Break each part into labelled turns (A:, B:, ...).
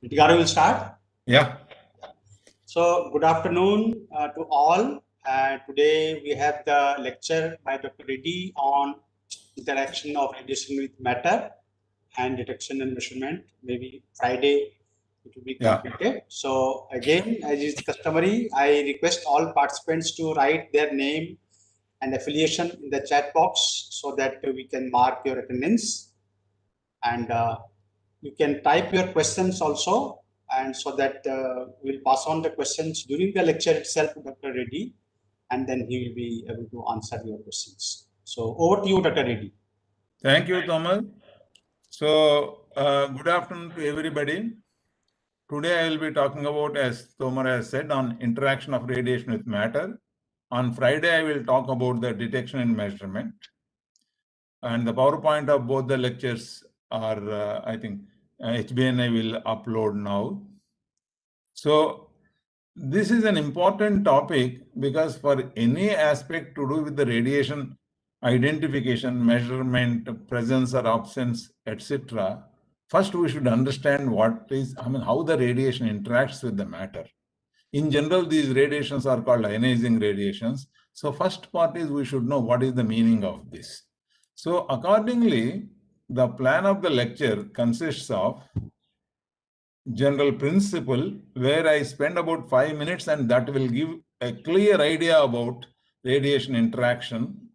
A: Edgar will start.
B: Yeah.
A: So, good afternoon to all. Today we have the lecture by Dr. Reddy on interaction of radiation with matter and detection and measurement. Maybe Friday it will be completed. So, again, as is customary, I request all participants to write their name and affiliation in the chat box so that we can mark your attendance. And you can type your questions also, and so that we'll pass on the questions during the lecture itself to Dr. Reddy, and then he will be able to answer your questions. So over to you, Dr. Reddy.
B: Thank you, Thomas. So, good afternoon to everybody. Today I will be talking about, as Thomas has said, on interaction of radiation with matter. On Friday, I will talk about the detection and measurement. And the PowerPoint of both the lectures are, I think, HBNI will upload now. So, this is an important topic because for any aspect to do with the radiation identification, measurement, presence or absence, etc., first we should understand how the radiation interacts with the matter. In general, these radiations are called ionizing radiations. So first part is we should know what is the meaning of this. So accordingly, the plan of the lecture consists of general principle where I spend about 5 minutes and that will give a clear idea about radiation interaction.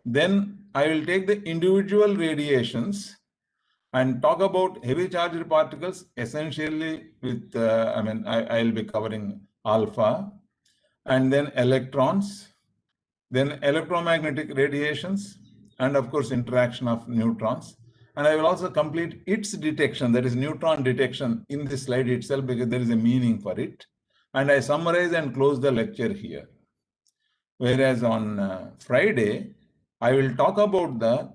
B: Then I will take the individual radiations and talk about heavy charged particles, essentially with, I will be covering alpha, and then electrons, then electromagnetic radiations, and of course interaction of neutrons. And I will also complete its detection, that is neutron detection, in this slide itself because there is a meaning for it. And I summarize and close the lecture here. Whereas on Friday, I will talk about the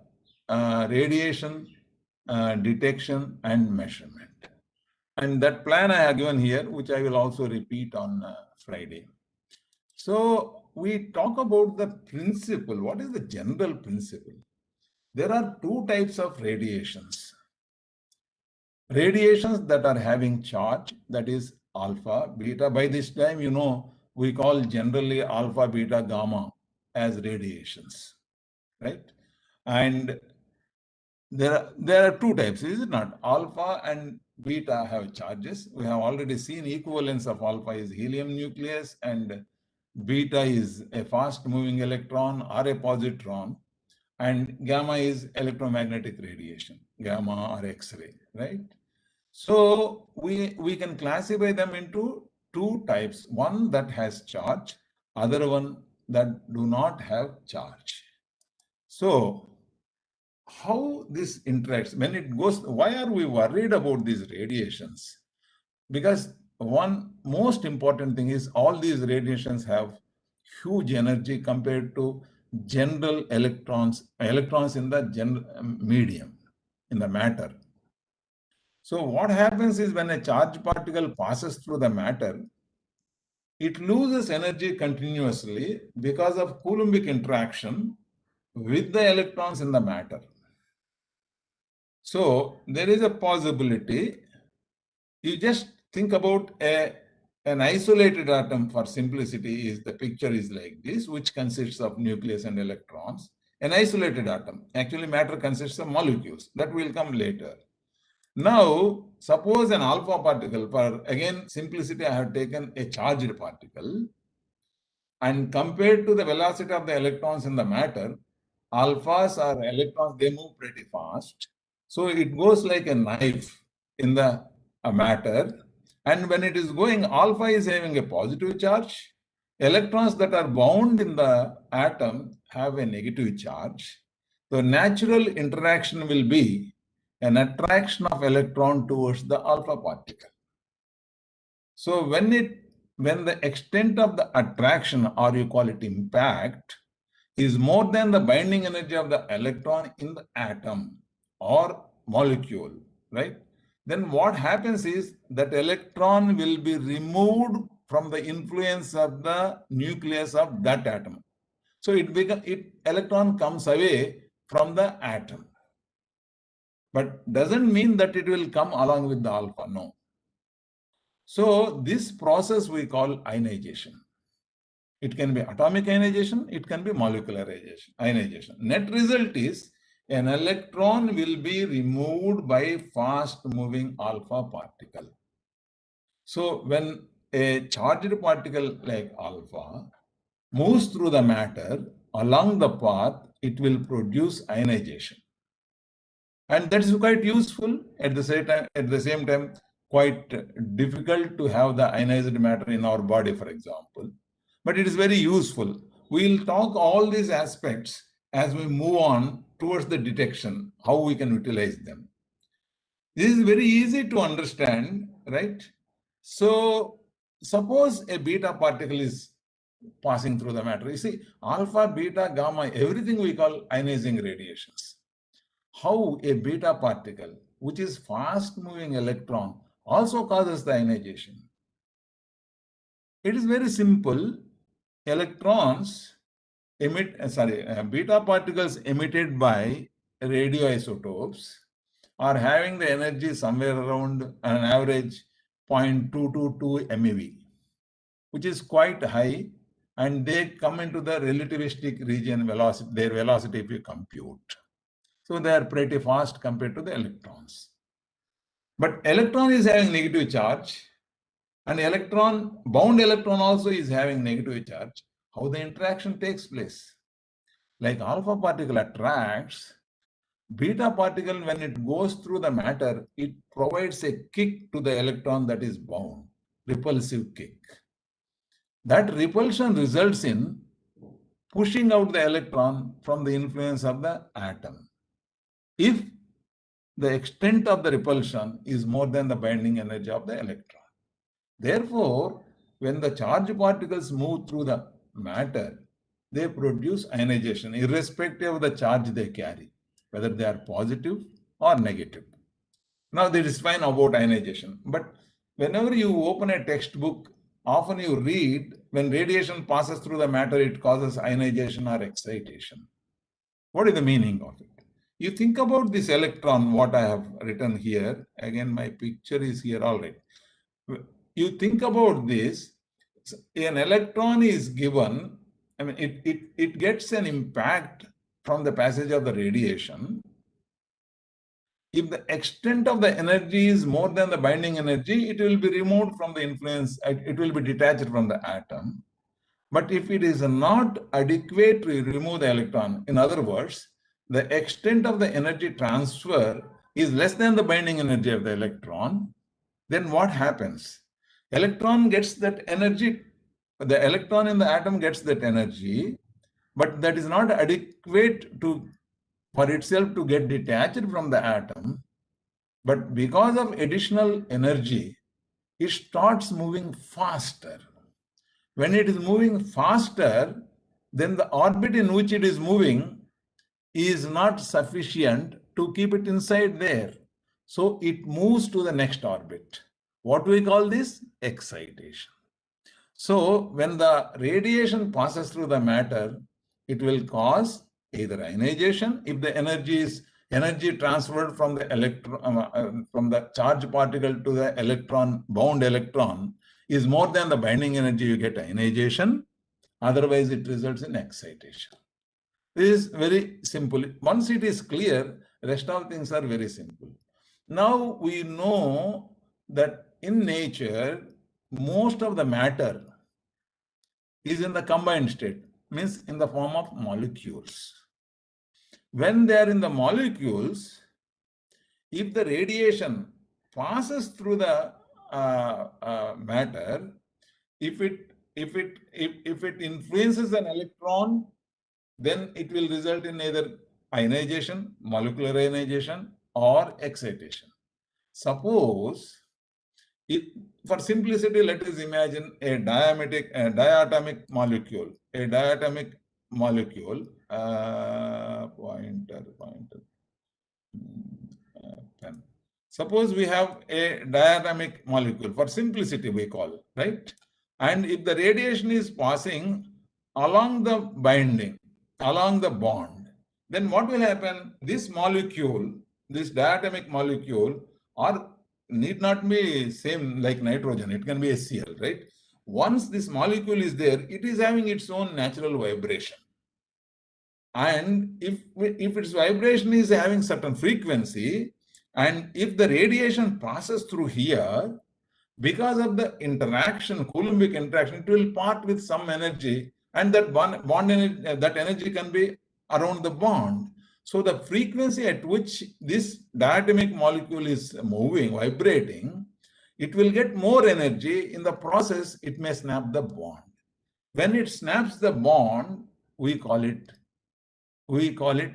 B: radiation detection and measurement. And that plan I have given here, which I will also repeat on Friday. So we talk about the principle. What is the general principle? There are two types of radiations. Radiations that are having charge, that is alpha, beta. By this time, you know, we call generally alpha, beta, gamma as radiations, right? And there are two types, is it not? Alpha and beta have charges. We have already seen equivalence of alpha is helium nucleus and beta is a fast moving electron or a positron, and gamma is electromagnetic radiation, gamma or X-ray, right? So we can classify them into two types, one that has charge, other one that do not have charge. So how this interacts, when it goes, why are we worried about these radiations? Because one most important thing is all these radiations have huge energy compared to general electrons in the general medium, in the matter. So what happens is when a charged particle passes through the matter, it loses energy continuously because of Coulombic interaction with the electrons in the matter. So there is a possibility, you just think about an isolated atom. For simplicity, is the picture is like this, which consists of nucleus and electrons. An isolated atom. Actually, matter consists of molecules. That will come later. Now, suppose an alpha particle, for again simplicity, I have taken a charged particle, and compared to the velocity of the electrons in the matter, alphas or electrons, they move pretty fast. So it goes like a knife in the matter. And when it is going, alpha is having a positive charge. Electrons that are bound in the atom have a negative charge. So natural interaction will be an attraction of electron towards the alpha particle. So when the extent of the attraction, or you call it impact, is more than the binding energy of the electron in the atom or molecule, right? Then what happens is that electron will be removed from the influence of the nucleus of that atom. So electron comes away from the atom. But doesn't mean that it will come along with the alpha, no. So this process we call ionization. It can be atomic ionization, it can be molecular ionization. Net result is an electron will be removed by fast moving alpha particle. So when a charged particle like alpha moves through the matter, along the path, it will produce ionization. And that is quite useful. At the same time, quite difficult to have the ionized matter in our body, for example. But it is very useful. We'll talk all these aspects as we move on towards the detection, how we can utilize them. This is very easy to understand, right? So suppose a beta particle is passing through the matter. You see, alpha, beta, gamma, everything we call ionizing radiations. How a beta particle, which is fast moving electron, also causes the ionization. It is very simple. Electrons beta particles emitted by radioisotopes are having the energy somewhere around an average 0.222 MeV, which is quite high, and they come into the relativistic region velocity, their velocity if you compute. So they are pretty fast compared to the electrons. But electron is having negative charge, and bound electron also is having negative charge. How the interaction takes place? Like alpha particle attracts, beta particle, when it goes through the matter, it provides a kick to the electron that is bound, repulsive kick. That repulsion results in pushing out the electron from the influence of the atom, if the extent of the repulsion is more than the binding energy of the electron. Therefore, when the charged particles move through the matter, they produce ionization irrespective of the charge they carry, whether they are positive or negative. Now, this is fine about ionization, but whenever you open a textbook, often you read when radiation passes through the matter, it causes ionization or excitation. What is the meaning of it? You think about this electron, what I have written here. Again, my picture is here already. You think about this, an electron is given, I mean, it gets an impact from the passage of the radiation. If the extent of the energy is more than the binding energy, it will be removed from the influence, it will be detached from the atom. But if it is not adequate to remove the electron, in other words, the extent of the energy transfer is less than the binding energy of the electron, then what happens? Electron gets that energy, the electron in the atom gets that energy, but that is not adequate for itself to get detached from the atom. But because of additional energy, it starts moving faster. When it is moving faster, then the orbit in which it is moving is not sufficient to keep it inside there. So it moves to the next orbit. What we call this? Excitation. So when the radiation passes through the matter, it will cause either ionization if the energy transferred from the electron from the charged particle to the bound electron is more than the binding energy, you get ionization. Otherwise, it results in excitation. This is very simple. Once it is clear, rest of things are very simple. Now we know that in nature, most of the matter is in the combined state, means in the form of molecules. When they are in the molecules, if the radiation passes through the matter, if it influences an electron, then it will result in either ionization, molecular ionization, or excitation. Suppose, for simplicity, let us imagine a diatomic molecule. Pen. Suppose we have a diatomic molecule, for simplicity we call, right? And if the radiation is passing along the binding, along the bond, then what will happen? This molecule, this diatomic molecule, or need not be same like nitrogen. It can be HCl, right? Once this molecule is there, it is having its own natural vibration. And if its vibration is having certain frequency, and if the radiation passes through here, because of the interaction, Coulombic interaction, it will part with some energy, and that bond energy, that energy can be around the bond. So the frequency at which this diatomic molecule is moving, vibrating, it will get more energy. In the process, it may snap the bond. When it snaps the bond, we call it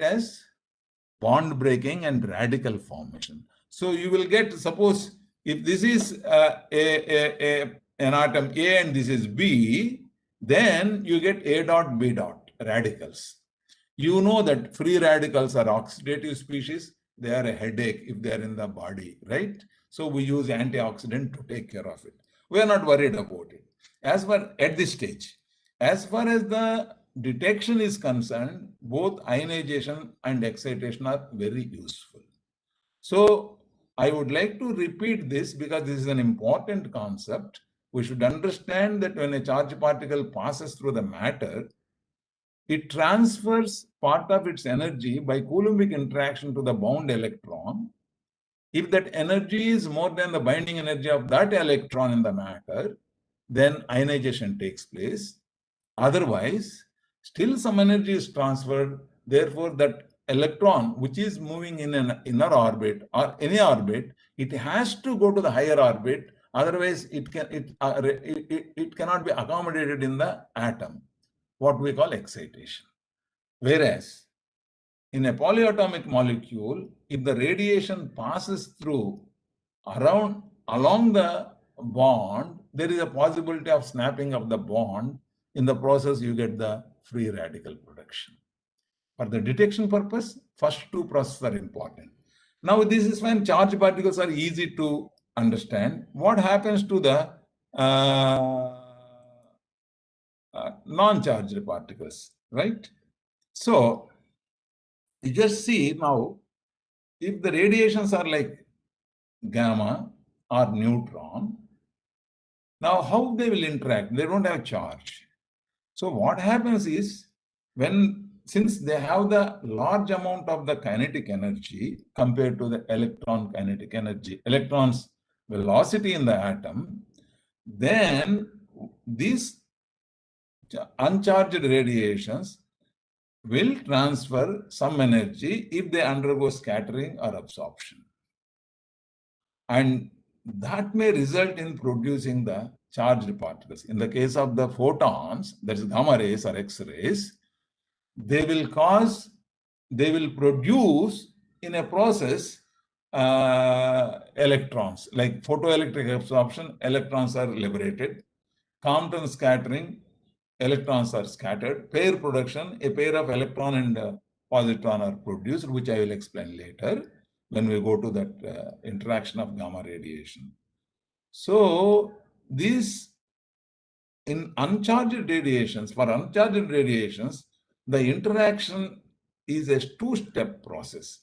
B: as bond breaking and radical formation. So you will get, suppose if this is an atom A and this is B, then you get A dot B dot radicals. You know that free radicals are oxidative species. They are a headache if they are in the body, right? So we use antioxidant to take care of it. We are not worried about it. As far at this stage, as far as the detection is concerned, both ionization and excitation are very useful. So I would like to repeat this because this is an important concept. We should understand that when a charged particle passes through the matter, it transfers part of its energy by Coulombic interaction to the bound electron. If that energy is more than the binding energy of that electron in the matter, then ionization takes place. Otherwise, still some energy is transferred. Therefore, that electron, which is moving in an inner orbit or any orbit, it has to go to the higher orbit. Otherwise, it cannot be accommodated in the atom, what we call excitation. Whereas in a polyatomic molecule, if the radiation passes through along the bond, there is a possibility of snapping of the bond. In the process, you get the free radical production. For the detection purpose, first two processes are important. Now, this is when charged particles are easy to understand. What happens to the non-charged particles, right? So, you just see now, if the radiations are like gamma or neutron, now how they will interact? They don't have charge. So what happens is, since they have the large amount of the kinetic energy compared to the electron kinetic energy, electron's velocity in the atom, then these uncharged radiations will transfer some energy if they undergo scattering or absorption. And that may result in producing the charged particles. In the case of the photons, that is gamma rays or X-rays, they will produce in a process electrons. Like photoelectric absorption, electrons are liberated. Compton scattering, electrons are scattered. Pair production, a pair of electron and positron are produced, which I will explain later when we go to that interaction of gamma radiation. So these in uncharged radiations, for uncharged radiations, the interaction is a two-step process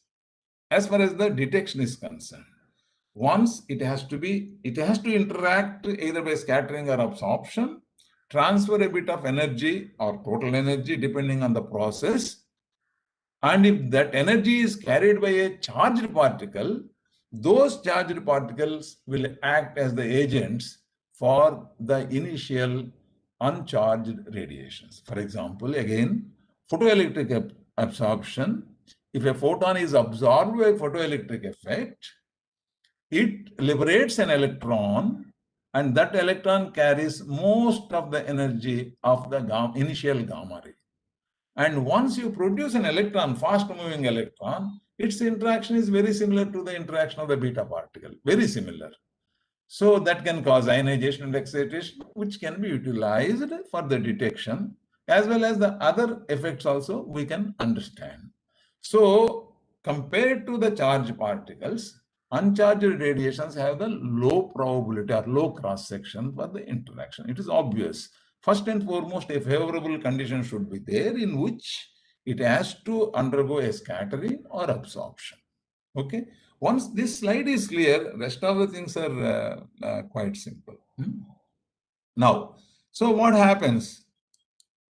B: as far as the detection is concerned. Once it has to interact either by scattering or absorption, transfer a bit of energy or total energy depending on the process. And if that energy is carried by a charged particle, those charged particles will act as the agents for the initial uncharged radiations. For example, again, photoelectric absorption. If a photon is absorbed by photoelectric effect, it liberates an electron, and that electron carries most of the energy of the initial gamma ray. And once you produce an electron, fast-moving electron, its interaction is very similar to the interaction of the beta particle, very similar. So that can cause ionization and excitation, which can be utilized for the detection, as well as the other effects also we can understand. So compared to the charged particles, uncharged radiations have the low probability or low cross-section for the interaction. It is obvious. First and foremost, a favorable condition should be there in which it has to undergo a scattering or absorption. Okay. Once this slide is clear, rest of the things are quite simple. Now, so what happens?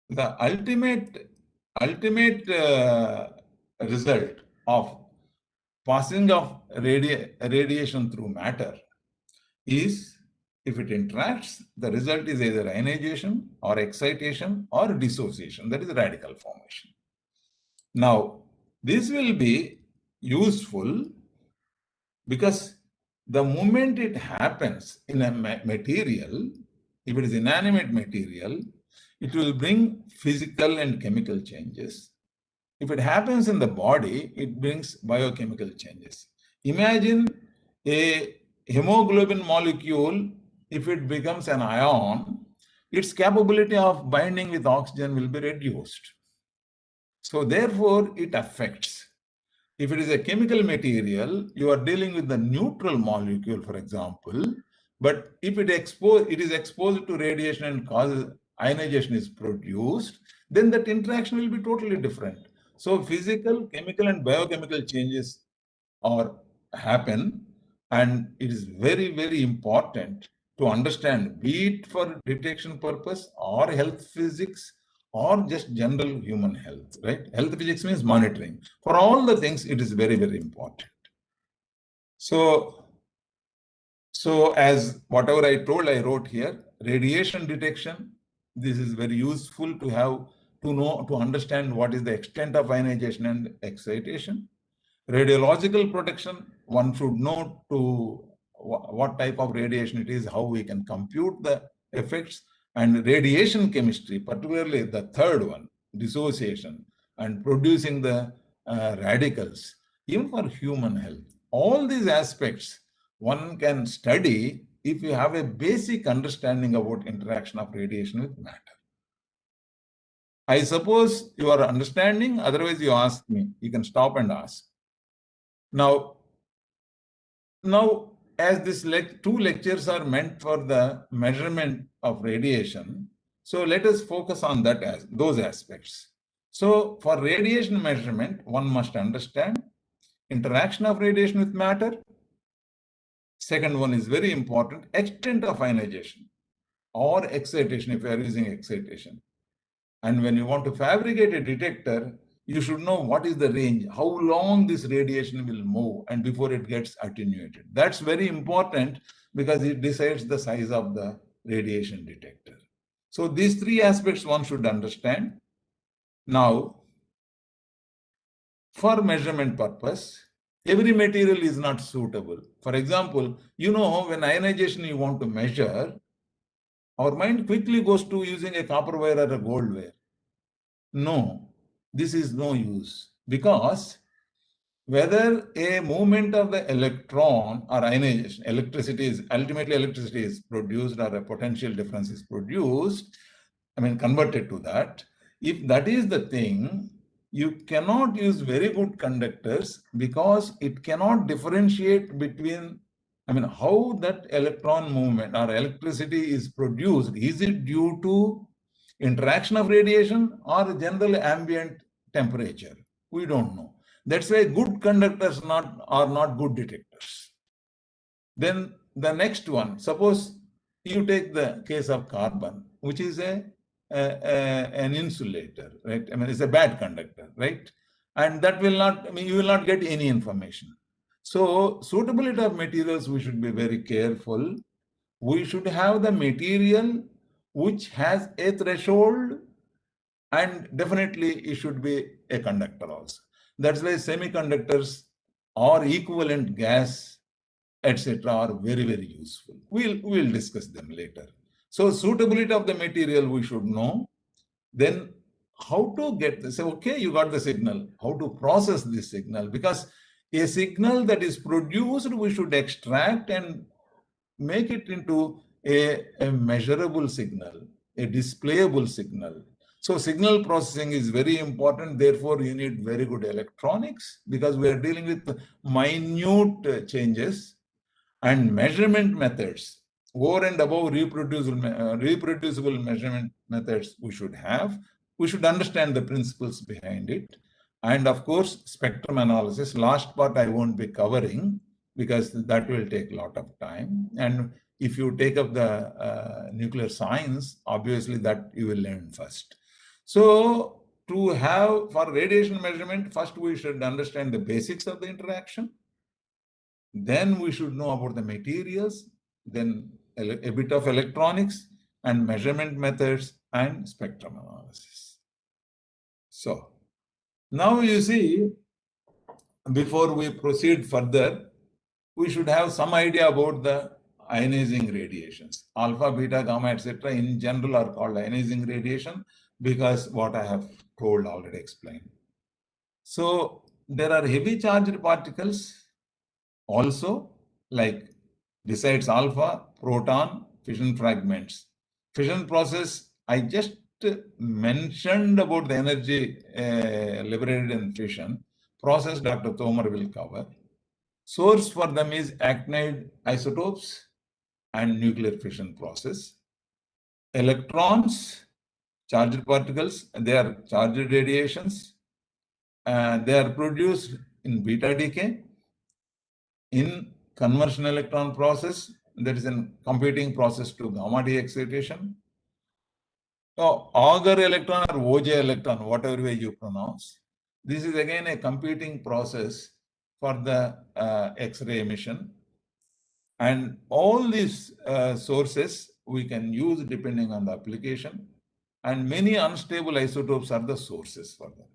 B: The ultimate result of passing of radiation through matter is, if it interacts, the result is either ionization or excitation or dissociation, that is radical formation. Now, this will be useful because the moment it happens in a material, if it is inanimate material, it will bring physical and chemical changes. If it happens in the body, it brings biochemical changes. Imagine a hemoglobin molecule, if it becomes an ion, its capability of binding with oxygen will be reduced. So therefore, it affects. If it is a chemical material, you are dealing with the neutral molecule, for example, but if it is exposed to radiation and causes ionization is produced, then that interaction will be totally different. So physical, chemical, and biochemical changes happen, and it is very, very important to understand, be it for detection purpose or health physics or just general human health, right? Health physics means monitoring. For all the things, it is very, very important. So as whatever I told, I wrote here, radiation detection, this is very useful to have, to understand what is the extent of ionization and excitation. Radiological protection, one should know to what type of radiation it is, how we can compute the effects, and radiation chemistry, particularly the third one, dissociation and producing the radicals, even for human health. All these aspects one can study if you have a basic understanding about interaction of radiation with matter. I suppose you are understanding, otherwise you ask me, you can stop and ask. Now, as this two lectures are meant for the measurement of radiation, so let us focus on those aspects. So for radiation measurement, one must understand interaction of radiation with matter. Second one is very important, extent of ionization or excitation if you are using excitation. And when you want to fabricate a detector, you should know what is the range, how long this radiation will move and before it gets attenuated. That's very important because it decides the size of the radiation detector. So these three aspects one should understand. Now, for measurement purpose, every material is not suitable. For example, when ionization you want to measure, our mind quickly goes to using a copper wire or a gold wire. No, this is no use, because whether a movement of the electron or ionization, ultimately electricity is produced or a potential difference is produced, converted to that. If that is the thing, you cannot use very good conductors because it cannot differentiate between, how that electron movement or electricity is produced. Is it due to interaction of radiation or general ambient temperature? We don't know. That's why good conductors are not good detectors. Then the next one, suppose you take the case of carbon, which is an insulator, right? It's a bad conductor, right? And that will not, you will not get any information. So suitability of materials, we should be very careful. We should have the material which has a threshold, and definitely it should be a conductor also. That's why semiconductors or equivalent gas, etc., are very, very useful. We'll discuss them later. So suitability of the material we should know. Then how to get this? Okay, you got the signal. How to process this signal? Because a signal that is produced, we should extract and make it into a measurable signal, a displayable signal. So signal processing is very important. Therefore, you need very good electronics because we are dealing with minute changes, and measurement methods over and above reproducible measurement methods we should have. We should understand the principles behind it. And of course, spectrum analysis. Last part I won't be covering because that will take a lot of time. And if you take up the nuclear science, obviously that you will learn first. So to have for radiation measurement, first we should understand the basics of the interaction. Then we should know about the materials, then a bit of electronics and measurement methods and spectrum analysis. So now you see, before we proceed further, we should have some idea about the ionizing radiations. Alpha, beta, gamma, etc. in general are called ionizing radiation because what I have told already explained. So there are heavy charged particles also, like besides alpha, proton, fission fragments. Fission process, I just mentioned about the energy liberated in fission. Process Dr. Tomar will cover. Source for them is actinide isotopes and nuclear fission process. Electrons, charged particles, they are charged radiations. They are produced in beta decay, in conversion electron process, that is a competing process to gamma D excitation. So auger electron or OJ electron, whatever way you pronounce, this is again a competing process for the X-ray emission. And all these sources we can use depending on the application. And many unstable isotopes are the sources for them.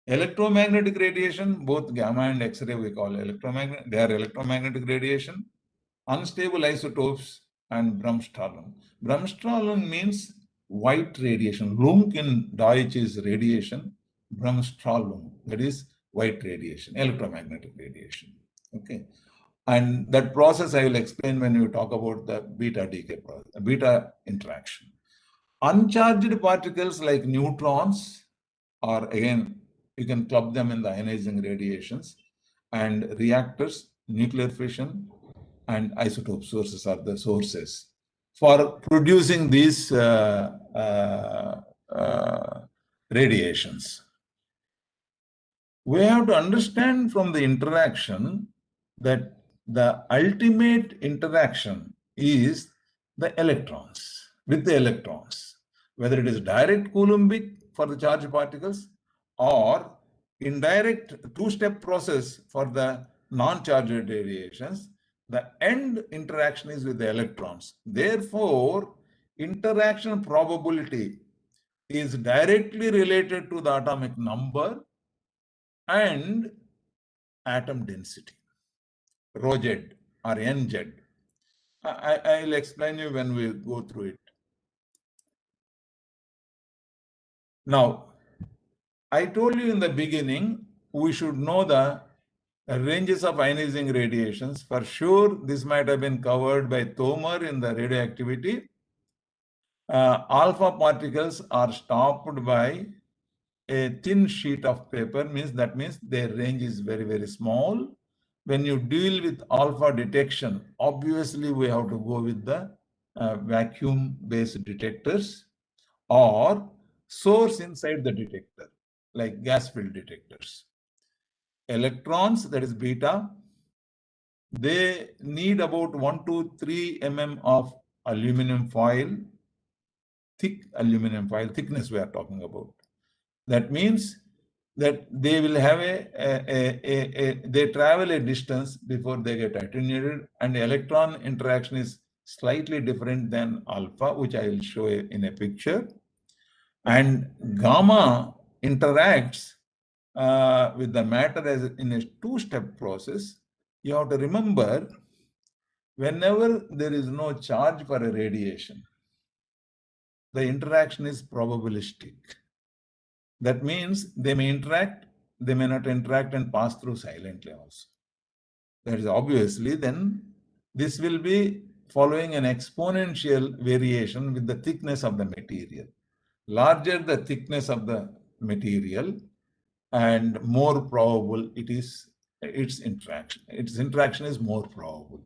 B: Electromagnetic radiation, both gamma and X-ray we call electromagnetic, they are electromagnetic radiation. Unstable isotopes and Bremsstrahlung. Bremsstrahlung means white radiation. Lung in Deutsch is radiation. Bremsstrahlung, that is white radiation, electromagnetic radiation. Okay. And that process I will explain when we talk about the beta decay process, beta interaction. Uncharged particles like neutrons, or again, you can club them in the ionizing radiations, and reactors, nuclear fission, and isotope sources are the sources for producing these radiations. We have to understand from the interaction that the ultimate interaction is the electrons, with the electrons, whether it is direct Coulombic for the charged particles or indirect two-step process for the non-charged radiations. The end interaction is with the electrons. Therefore, interaction probability is directly related to the atomic number and atom density, rho z or n z. I'll explain you when we go through it. Now, I told you in the beginning, we should know the ranges of ionizing radiations. For sure, this might have been covered by Tomar in the radioactivity. Alpha particles are stopped by a thin sheet of paper, that means their range is very, very small. When you deal with alpha detection, obviously we have to go with the vacuum-based detectors or source inside the detector, like gas field detectors. Electrons, that is beta, they need about 1 to 3 mm of aluminum foil, thick aluminum foil, thickness we are talking about. That means that they will have they travel a distance before they get attenuated, and electron interaction is slightly different than alpha, which I will show in a picture. And gamma interacts with the matter as in a two-step process. You have to remember, whenever there is no charge for a radiation, the interaction is probabilistic. That means they may interact, they may not interact, and pass through silently also. That is obviously then this will be following an exponential variation with the thickness of the material. Larger the thickness of the material, and more probable it is its interaction. Its interaction is more probable.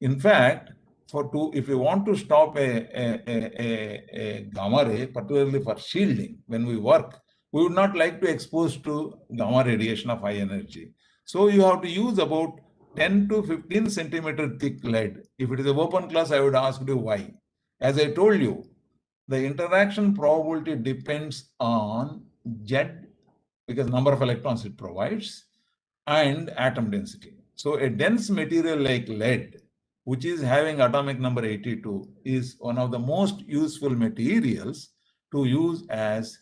B: In fact, if you want to stop a gamma ray, particularly for shielding, when we work, we would not like to expose to gamma radiation of high energy. So you have to use about 10 to 15 centimeter thick lead. If it is an open class, I would ask you why. As I told you, the interaction probability depends on Z, because number of electrons it provides, and atom density. So a dense material like lead, which is having atomic number 82, is one of the most useful materials to use as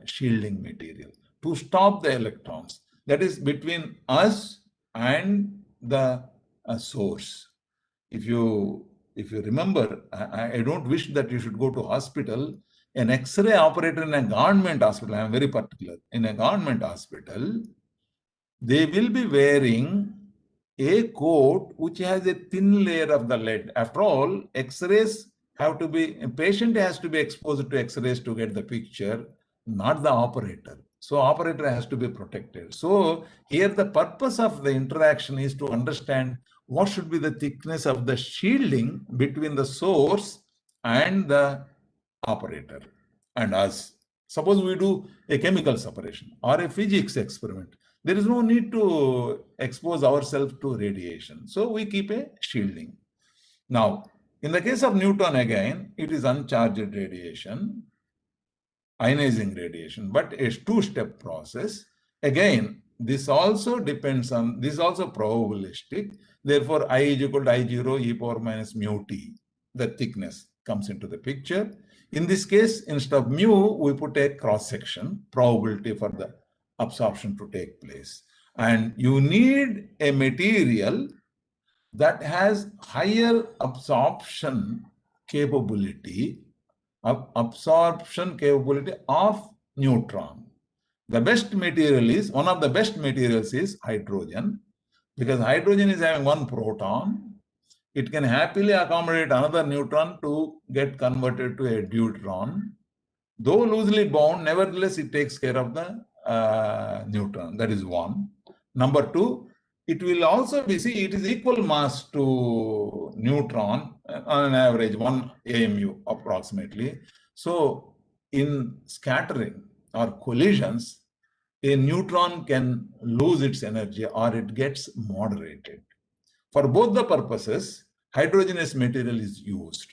B: shielding material to stop the electrons. That is between us and the source. If you remember, I don't wish that you should go to hospital. An X-ray operator in a government hospital, I am very particular, in a government hospital, they will be wearing a coat which has a thin layer of the lead. After all, X-rays have to be, a patient has to be exposed to X-rays to get the picture, not the operator. So operator has to be protected. So here the purpose of the interaction is to understand what should be the thickness of the shielding between the source and the operator and us. Suppose we do a chemical separation or a physics experiment. There is no need to expose ourselves to radiation. So we keep a shielding. Now, in the case of neutron again, it is uncharged radiation, ionizing radiation, but a two-step process. Again, this also depends on, this is also probabilistic. Therefore, I is equal to I0 e power minus mu t. The thickness comes into the picture. In this case, instead of mu, we put a cross-section probability for the absorption to take place. And you need a material that has higher absorption capability of neutron. The best material is, one of the best materials is hydrogen, because hydrogen is having one proton. It can happily accommodate another neutron to get converted to a deuteron. Though loosely bound, nevertheless, it takes care of the neutron. That is one. Number two, it will also be, see, it is equal mass to neutron on an average, 1 AMU approximately. So in scattering or collisions, a neutron can lose its energy or it gets moderated. For both the purposes, hydrogenous material is used.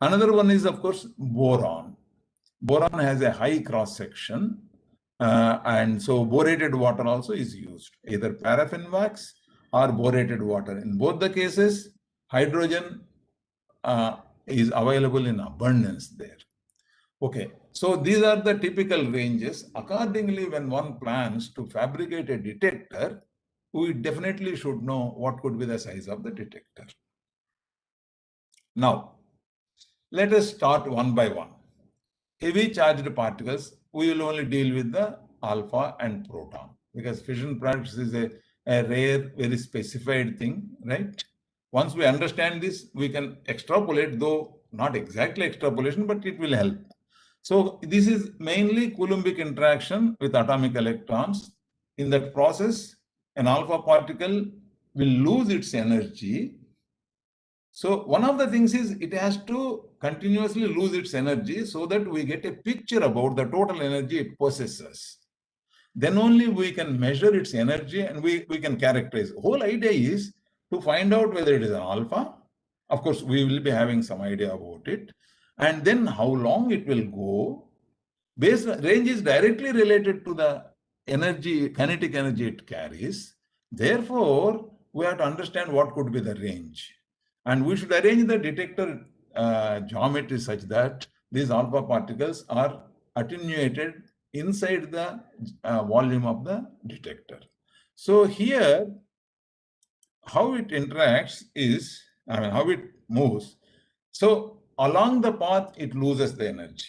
B: Another one is, of course, boron. Boron has a high cross-section, and so borated water also is used, either paraffin wax or borated water. In both the cases, hydrogen is available in abundance there. Okay, so these are the typical ranges. Accordingly, when one plans to fabricate a detector, we definitely should know what could be the size of the detector. Now, let us start one by one. Heavy charged particles, we will only deal with the alpha and proton, because fission products is a rare, very specified thing, right? Once we understand this, we can extrapolate, though not exactly extrapolation, but it will help. So this is mainly Coulombic interaction with atomic electrons. In that process, an alpha particle will lose its energy. So one of the things is it has to continuously lose its energy so that we get a picture about the total energy it possesses. Then only we can measure its energy and we can characterize. The whole idea is to find out whether it is an alpha. Of course, we will be having some idea about it. And then how long it will go. Range is directly related to the energy, kinetic energy it carries. Therefore, we have to understand what could be the range. And we should arrange the detector geometry such that these alpha particles are attenuated inside the volume of the detector. So here, how it interacts is, how it moves. So along the path, it loses the energy.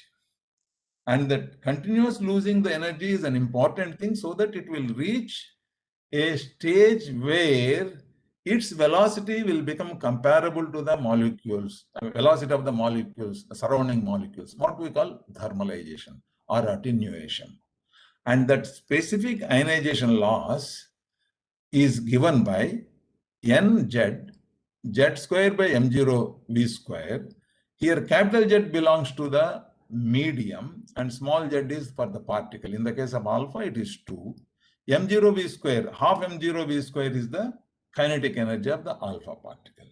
B: And that continuous losing the energy is an important thing so that it will reach a stage where its velocity will become comparable to the molecules, velocity of the molecules, surrounding molecules, what we call thermalization or attenuation. And that specific ionization loss is given by NZ, Z square by M0 V square. Here capital Z belongs to the medium and small z is for the particle. In the case of alpha, it is 2. m0 v square, half m0 v square is the kinetic energy of the alpha particle.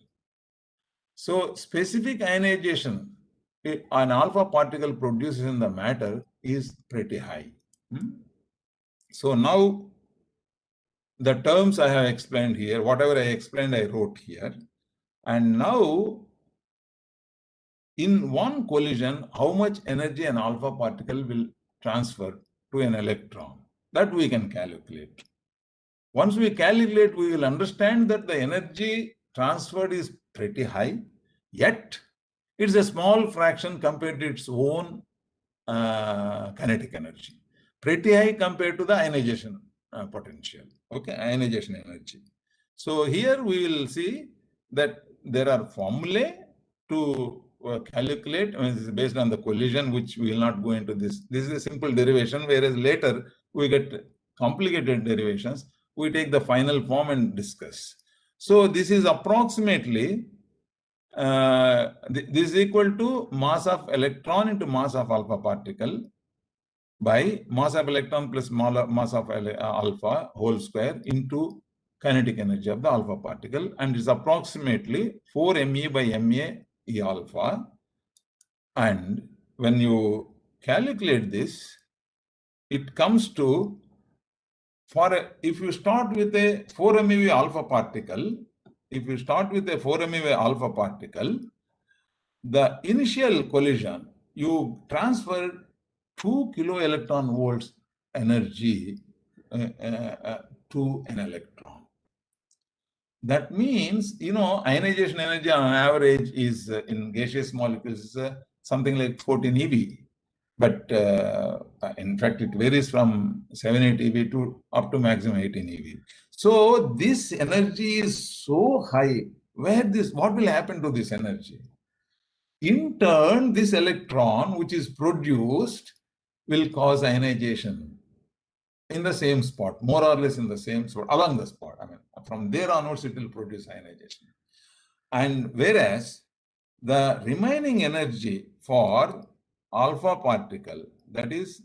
B: So specific ionization an alpha particle produces in the matter is pretty high. So now the terms I have explained here, whatever I explained, I wrote here. And now in one collision, how much energy an alpha particle will transfer to an electron, that we can calculate. Once we calculate, we will understand that the energy transferred is pretty high, yet it's a small fraction compared to its own kinetic energy. Pretty high compared to the ionization potential, okay, ionization energy. So here we will see that there are formulae to calculate, I mean, this is based on the collision, which we will not go into this. This is a simple derivation, whereas later we get complicated derivations. We take the final form and discuss. So this is approximately, this is equal to mass of electron into mass of alpha particle by mass of electron plus mass of alpha whole square into kinetic energy of the alpha particle, and is approximately 4 me by ma e alpha. And when you calculate this, it comes to, if you start with a 4 MeV alpha particle, the initial collision, you transfer 2 kilo electron volts energy to an electron. That means, ionization energy on average is in gaseous molecules something like 14 eV. But in fact, it varies from 7-8 eV to up to maximum 18 eV. So this energy is so high. What will happen to this energy? In turn, this electron which is produced will cause ionization in the same spot, more or less in the same spot, along the spot. I mean, from there onwards, it will produce ionization. And whereas the remaining energy for alpha particle, that is,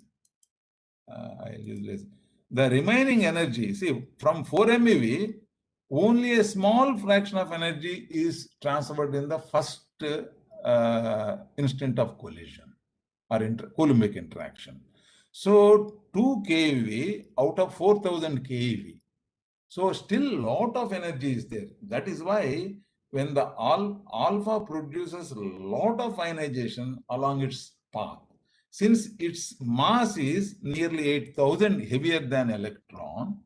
B: I'll use this, the remaining energy, see, from 4 MeV, only a small fraction of energy is transferred in the first instant of collision or Coulombic interaction. So 2 keV out of 4000 keV. So still lot of energy is there. That is why when the alpha produces a lot of ionization along its path, since its mass is nearly 8000 heavier than electron,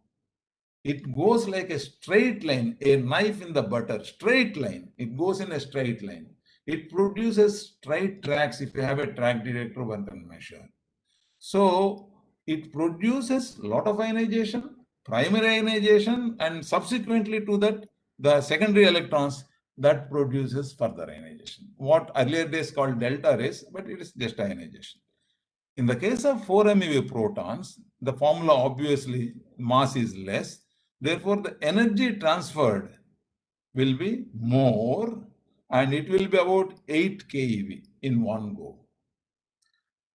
B: it goes like a straight line, a knife in the butter, straight line. It goes in a straight line. It produces straight tracks if you have a track detector one can measure. So it produces a lot of ionization, primary ionization, and subsequently to that, the secondary electrons that produces further ionization. What earlier days called delta rays, but it is just ionization. In the case of 4 MeV protons, the formula obviously mass is less. Therefore, the energy transferred will be more, and it will be about 8 keV in one go.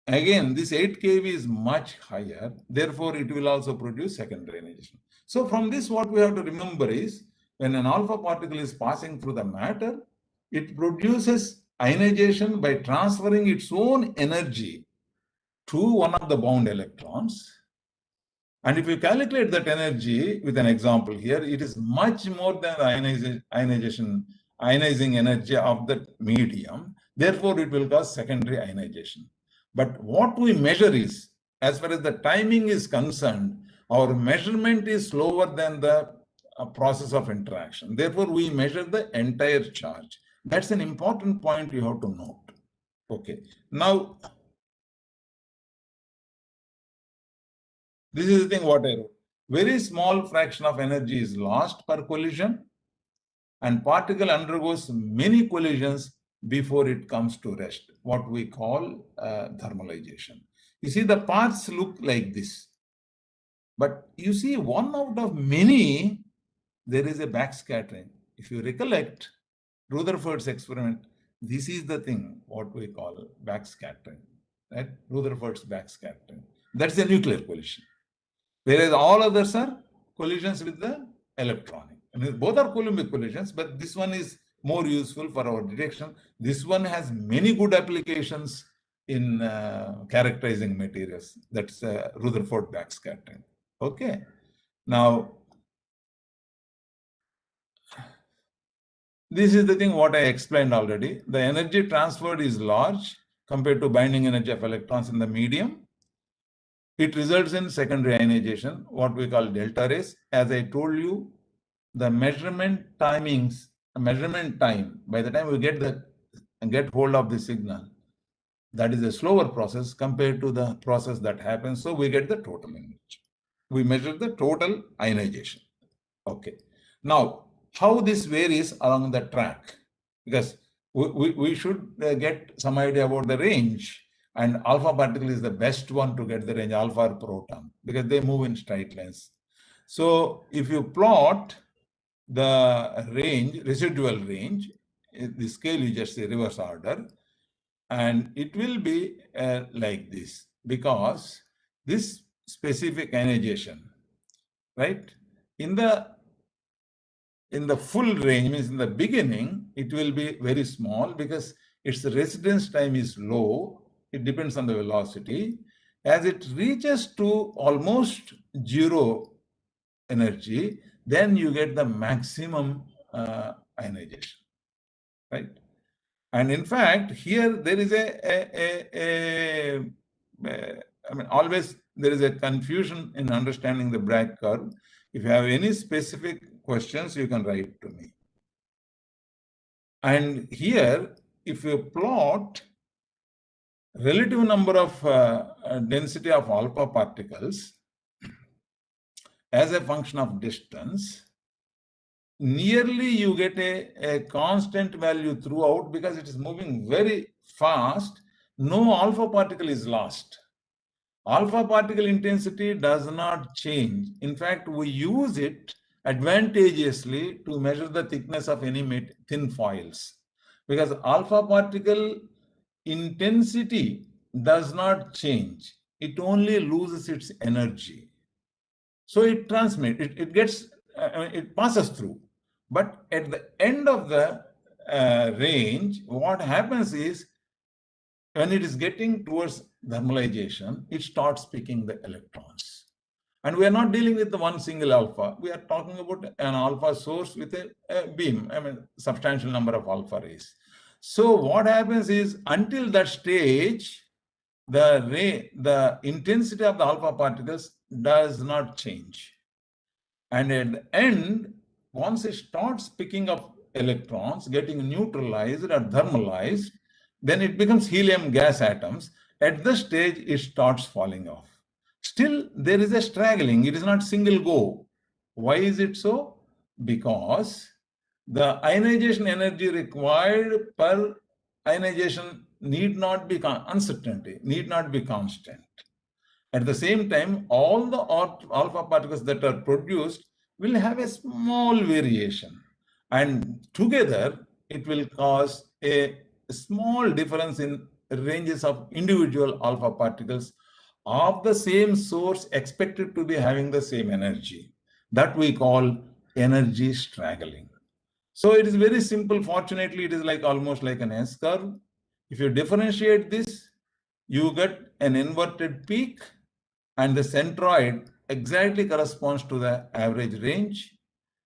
B: Again, this 8 keV is much higher. Therefore, it will also produce secondary ionization. So from this, what we have to remember is, when an alpha particle is passing through the matter, it produces ionization by transferring its own energy to one of the bound electrons. And if you calculate that energy with an example here, it is much more than the ionizing energy of the medium. Therefore, it will cause secondary ionization. But what we measure is, as far as the timing is concerned, our measurement is slower than the process of interaction. Therefore, we measure the entire charge. That's an important point you have to note. Okay. Now, this is the thing what I wrote. Very small fraction of energy is lost per collision, and particle undergoes many collisions before it comes to rest, what we call thermalization. You see, the paths look like this. But you see, one out of many, there is a backscattering. If you recollect Rutherford's experiment, this is the thing, what we call backscattering. right? Rutherford's backscattering. That's a nuclear collision. Whereas all others are collisions with the electronic. I mean, both are Coulombic collisions, but this one is more useful for our detection. This one has many good applications in characterizing materials. That's Rutherford backscattering. Okay. Now, this is the thing what I explained already. The energy transferred is large compared to binding energy of electrons in the medium. It results in secondary ionization, what we call delta rays. As I told you, the measurement time, by the time we get hold of the signal, that is a slower process compared to the process that happens. So we get the total energy. We measure the total ionization. Okay. Now, how this varies along the track? Because we should get some idea about the range. And alpha particle is the best one to get the range, alpha or proton, because they move in straight lines. So if you plot the range, residual range, the scale you just say reverse order, and it will be like this, because this specific ionization, right, in the full range, means in the beginning, it will be very small because its residence time is low. It depends on the velocity. As it reaches to almost zero energy, then you get the maximum ionization, right? And in fact, here there is I mean, always there is a confusion in understanding the Bragg curve. If you have any specific questions, you can write to me. And here, if you plot relative number of density of alpha particles as a function of distance, nearly you get a constant value throughout because it is moving very fast. No alpha particle is lost. Alpha particle intensity does not change. In fact, we use it advantageously to measure the thickness of any thin foils, because alpha particle intensity does not change. It only loses its energy. So it transmits, it gets, it passes through. But at the end of the range, what happens is, when it is getting towards thermalization, it starts picking the electrons. And we are not dealing with the one single alpha. We are talking about an alpha source with a beam, I mean, substantial number of alpha rays. So what happens is, until that stage, the intensity of the alpha particles does not change. And at the end, once it starts picking up electrons, getting neutralized or thermalized, then it becomes helium gas atoms. At the stage, it starts falling off. Still, there is a straggling. It is not single go. Why is it so? Because the ionization energy required per ionization need not be uncertainty, need not be constant. At the same time, all the alpha particles that are produced will have a small variation, and together it will cause a small difference in ranges of individual alpha particles of the same source expected to be having the same energy. That we call energy straggling. So it is very simple. Fortunately, it is like almost like an S curve. If you differentiate this, you get an inverted peak, and the centroid exactly corresponds to the average range,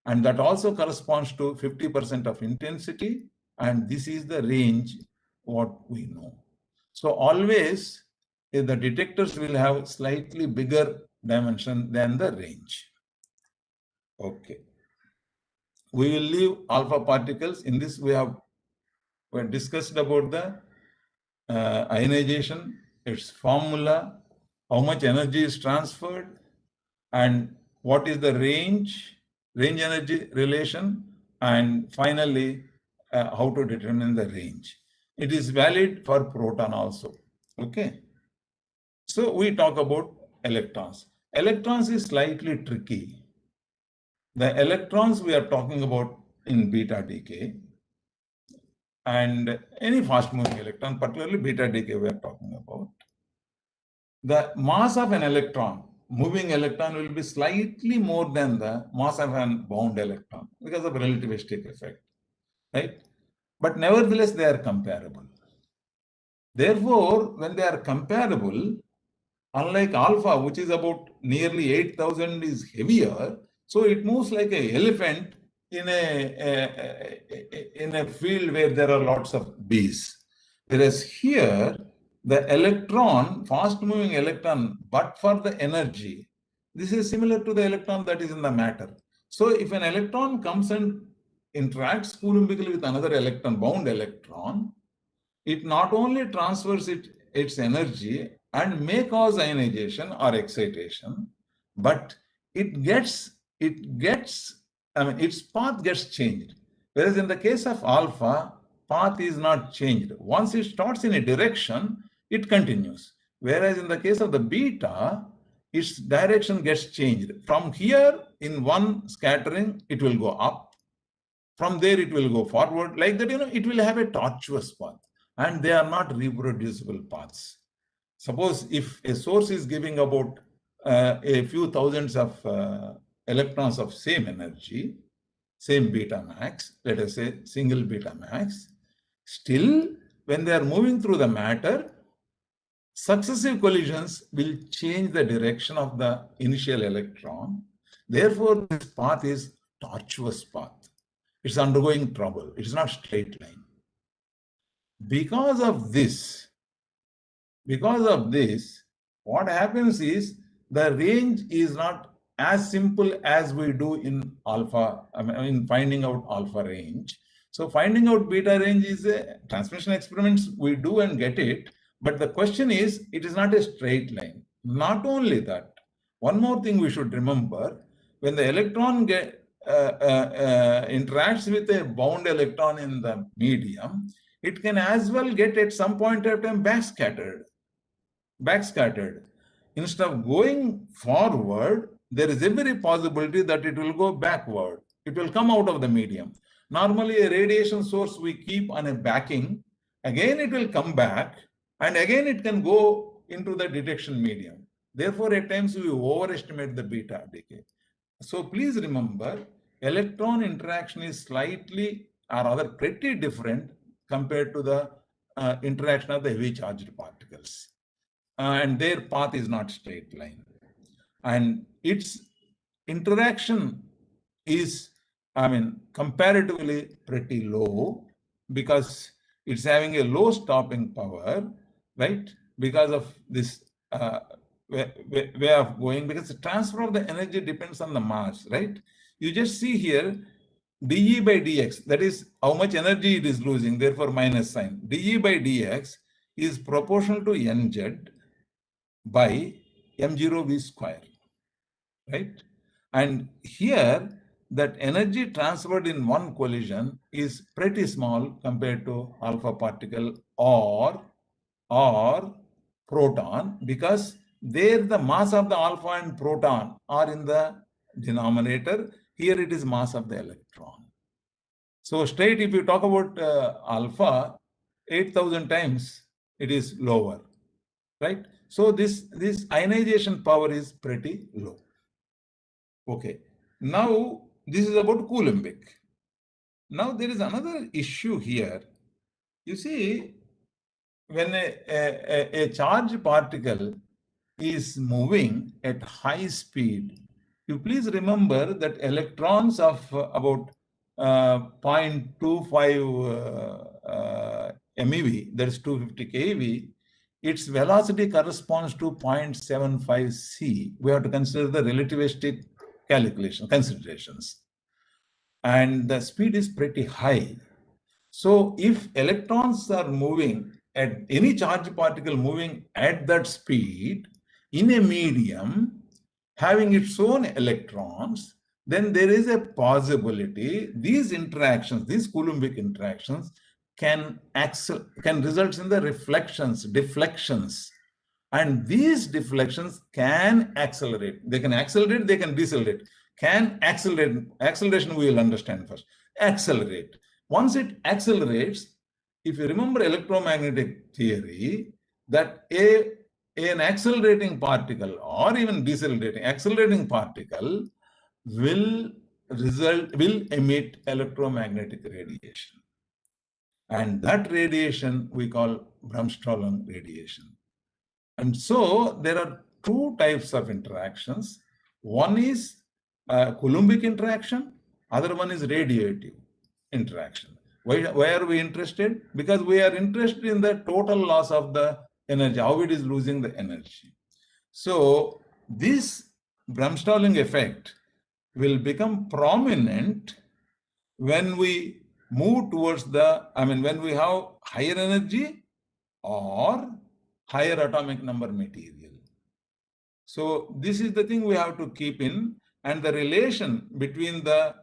B: and that also corresponds to 50% of intensity, and this is the range what we know. So always the detectors will have slightly bigger dimension than the range. Okay. We will leave alpha particles. In this we have discussed about the ionization, its formula, how much energy is transferred, and what is the range energy relation, and finally how to determine the range. It is valid for proton also. Okay. So we talk about electrons. Electrons is slightly tricky. The electrons we are talking about in beta decay, and any fast moving electron, particularly beta decay we are talking about. the mass of an electron, moving electron, will be slightly more than the mass of an bound electron because of relativistic effect, right? But nevertheless, they are comparable. Therefore, when they are comparable, unlike alpha, which is about nearly 8,000, is heavier, so it moves like an elephant in a field where there are lots of bees. Whereas here, the electron, fast-moving electron, but for the energy, this is similar to the electron that is in the matter. So if an electron comes and interacts coulombically with another electron, bound electron, it not only transfers its energy and may cause ionization or excitation, but its path gets changed. Whereas in the case of alpha, path is not changed. Once it starts in a direction, it continues. Whereas in the case of the beta, its direction gets changed. From here, in one scattering, it will go up. From there, it will go forward. Like that, it will have a tortuous path. And they are not reproducible paths. Suppose if a source is giving about a few thousands of electrons of same energy, same beta max, let us say single beta max, still when they are moving through the matter, successive collisions will change the direction of the initial electron. Therefore, this path is tortuous path. It's undergoing trouble. It's not straight line. Because of this, what happens is the range is not as simple as we do in alpha, in finding out alpha range. So finding out beta range is a transmission experiments we do and get it. But the question is, it is not a straight line. Not only that, one more thing we should remember, when the electron interacts with a bound electron in the medium, it can as well get at some point of time backscattered. Instead of going forward, there is every possibility that it will go backward. It will come out of the medium. Normally, a radiation source we keep on a backing, again it will come back, and again it can go into the detection medium. Therefore, at times we overestimate the beta decay. So please remember, electron interaction is slightly or rather pretty different compared to the interaction of the heavy charged particles. And their path is not straight line. And its interaction is, comparatively pretty low because it's having a low stopping power, right? Because of this way of going, because the transfer of the energy depends on the mass, right? You just see here, dE by dx, that is how much energy it is losing, therefore minus sign. dE by dx is proportional to nz by m0v square, right? And here, that energy transferred in one collision is pretty small compared to alpha particle or proton, because there the mass of the alpha and proton are in the denominator. Here it is mass of the electron. So straight, if you talk about alpha, 8,000 times it is lower, right? So this ionization power is pretty low. Okay. Now this is about Coulombic. Now there is another issue here. You see, when a charged particle is moving at high speed, you please remember that electrons of about 0.25 MeV, that is 250 keV, its velocity corresponds to 0.75 c. We have to consider the relativistic considerations. And the speed is pretty high. So if electrons are moving at any charged particle moving at that speed in a medium having its own electrons, then there is a possibility these interactions, these Coulombic interactions, can result in the deflections. And these deflections can accelerate. They can accelerate, they can decelerate. Can accelerate, acceleration we will understand first. Accelerate. Once it accelerates, if you remember electromagnetic theory, that a an accelerating particle or even decelerating, accelerating particle will emit electromagnetic radiation. And that radiation we call Bremsstrahlung radiation. And so there are two types of interactions. One is Coulombic interaction, other one is radiative interaction. Why are we interested? Because we are interested in the total loss of the energy, how it is losing the energy. So this Bremsstrahlung effect will become prominent when we move towards when we have higher energy or higher atomic number material. So this is the thing we have to keep in, and the relation between the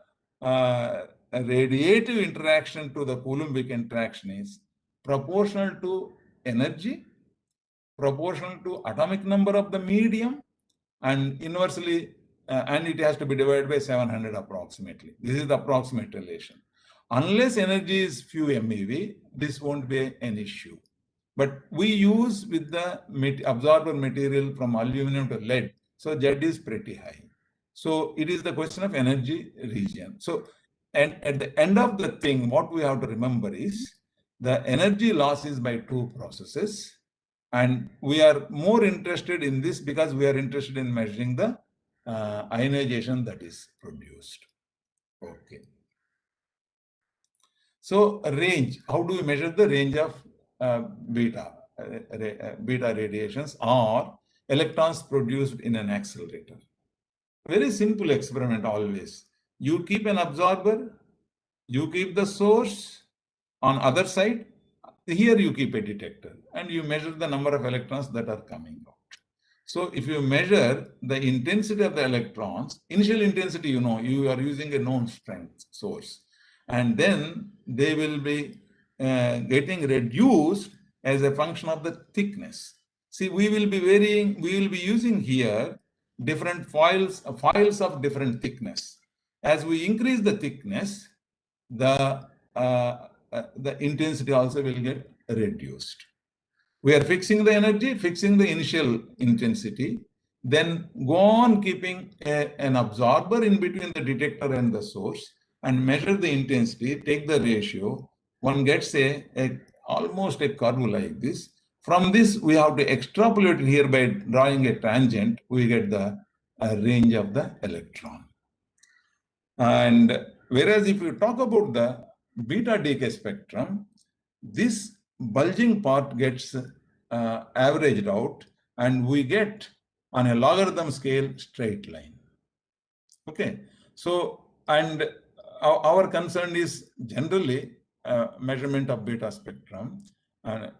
B: radiative interaction to the Coulombic interaction is proportional to energy, proportional to atomic number of the medium, and inversely, and it has to be divided by 700 approximately. This is the approximate relation. Unless energy is few MeV, this won't be an issue. But we use with the absorber material from aluminum to lead, so Z is pretty high. So it is the question of energy region. So, and at the end of the thing, what we have to remember is the energy loss is by two processes. And we are more interested in this because we are interested in measuring the ionization that is produced. Okay. So range, how do we measure the range of beta radiations or electrons produced in an accelerator? Very simple experiment always. You keep an absorber, you keep the source on other side, here you keep a detector and you measure the number of electrons that are coming out. So if you measure the intensity of the electrons, initial intensity, you know, you are using a known strength source, and then they will be getting reduced as a function of the thickness. See, we will be using here different foils of different thickness. As we increase the thickness, the intensity also will get reduced. We are fixing the energy, fixing the initial intensity, then go on keeping an absorber in between the detector and the source and measure the intensity, take the ratio. One gets almost a curve like this. From this, we have to extrapolate it here by drawing a tangent. We get the range of the electron. And whereas if you talk about the beta decay spectrum, this bulging part gets averaged out, and we get on a logarithm scale straight line. Okay, so and our concern is generally measurement of beta spectrum and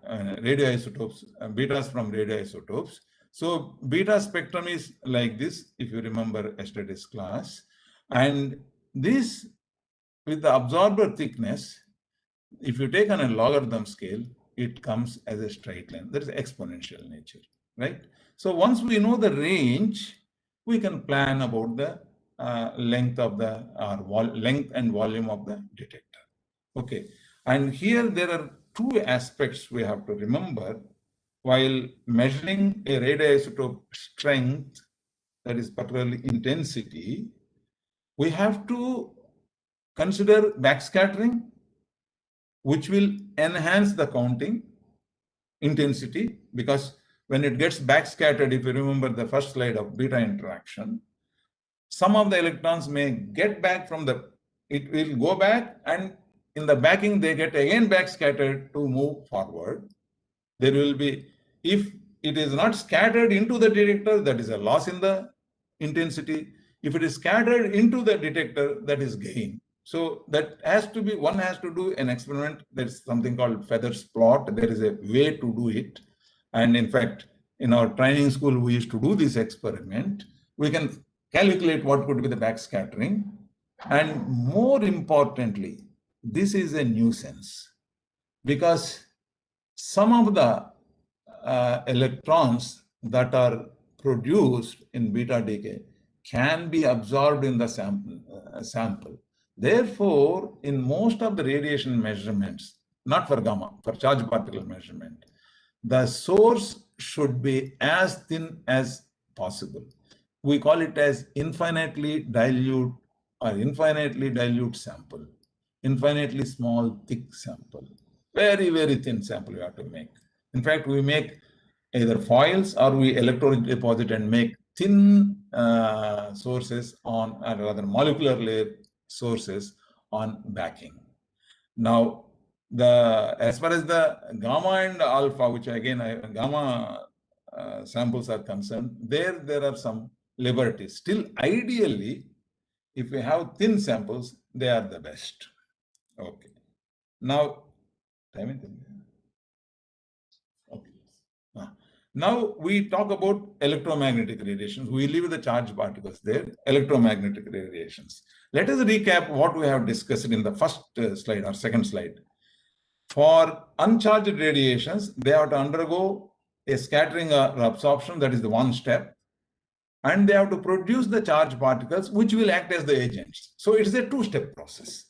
B: radioisotopes, betas from radioisotopes. So beta spectrum is like this, if you remember yesterday's class, and this with the absorber thickness, if you take on a logarithm scale, it comes as a straight line. That is exponential nature, right? So once we know the range, we can plan about the length of the length and volume of the detector. Okay, and here there are two aspects we have to remember while measuring a radioisotope strength, that is particularly intensity. We have to consider backscattering, which will enhance the counting intensity, because when it gets backscattered, if you remember the first slide of beta interaction, some of the electrons may get back from it will go back, and in the backing, they get again backscattered to move forward. There will be, if it is not scattered into the detector, that is a loss in the intensity. If it is scattered into the detector, that is gain. So that has to be, one has to do an experiment. There's something called Feather's plot. There is a way to do it. And in fact, in our training school, we used to do this experiment. We can calculate what could be the backscattering. And more importantly, this is a nuisance because some of the electrons that are produced in beta decay can be absorbed in the sample. Therefore, in most of the radiation measurements, not for gamma, for charge particle measurement, the source should be as thin as possible. We call it as infinitely dilute sample, infinitely small, thick sample. Very, very thin sample we have to make. In fact, we make either foils or we electrodeposit and make thin sources on, or rather molecular layer sources on backing. Now, as far as the gamma and alpha, which again gamma samples are concerned, there are some liberties. Still, ideally, if we have thin samples, they are the best. Okay. Now, okay. Now we talk about electromagnetic radiations. We leave the charged particles there, electromagnetic radiations. Let us recap what we have discussed in the first slide or second slide. For uncharged radiations, they have to undergo a scattering or absorption, that is the one step, and they have to produce the charged particles which will act as the agents. So it's a two-step process.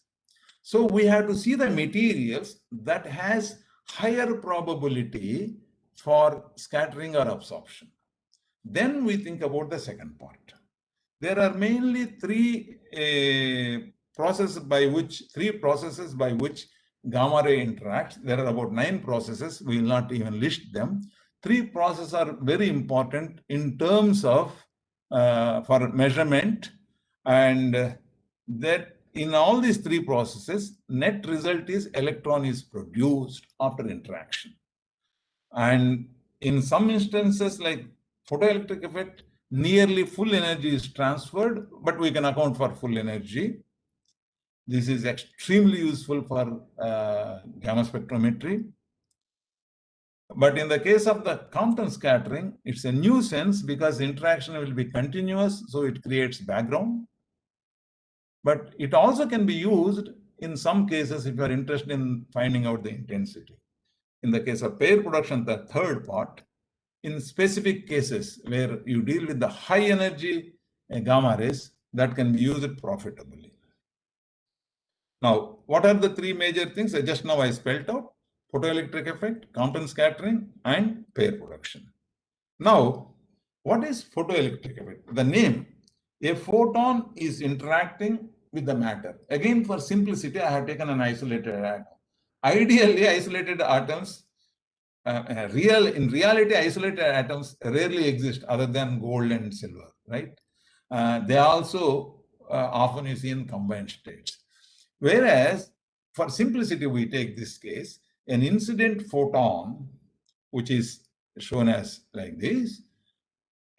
B: So we have to see the materials that has higher probability for scattering or absorption. Then we think about the second part. There are mainly three processes by which gamma ray interacts. There are about 9 processes. We will not even list them. 3 processes are very important in terms of for measurement, and that in all these 3 processes, net result is electron is produced after interaction. And in some instances, like photoelectric effect, nearly full energy is transferred, but we can account for full energy. This is extremely useful for gamma spectrometry. But in the case of the Compton scattering, it's a nuisance because interaction will be continuous, so it creates background. But it also can be used in some cases if you are interested in finding out the intensity. In the case of pair production, the third part, in specific cases where you deal with the high energy gamma rays, that can be used profitably. Now, what are the 3 major things? Just now I spelled out: photoelectric effect, Compton scattering, and pair production. Now, what is photoelectric effect? The name, a photon is interacting with the matter. Again, for simplicity, I have taken an isolated atom. Ideally, isolated atoms, in reality, isolated atoms rarely exist other than gold and silver, right? They also often you see in combined states. Whereas, for simplicity, we take this case, an incident photon, which is shown as like this,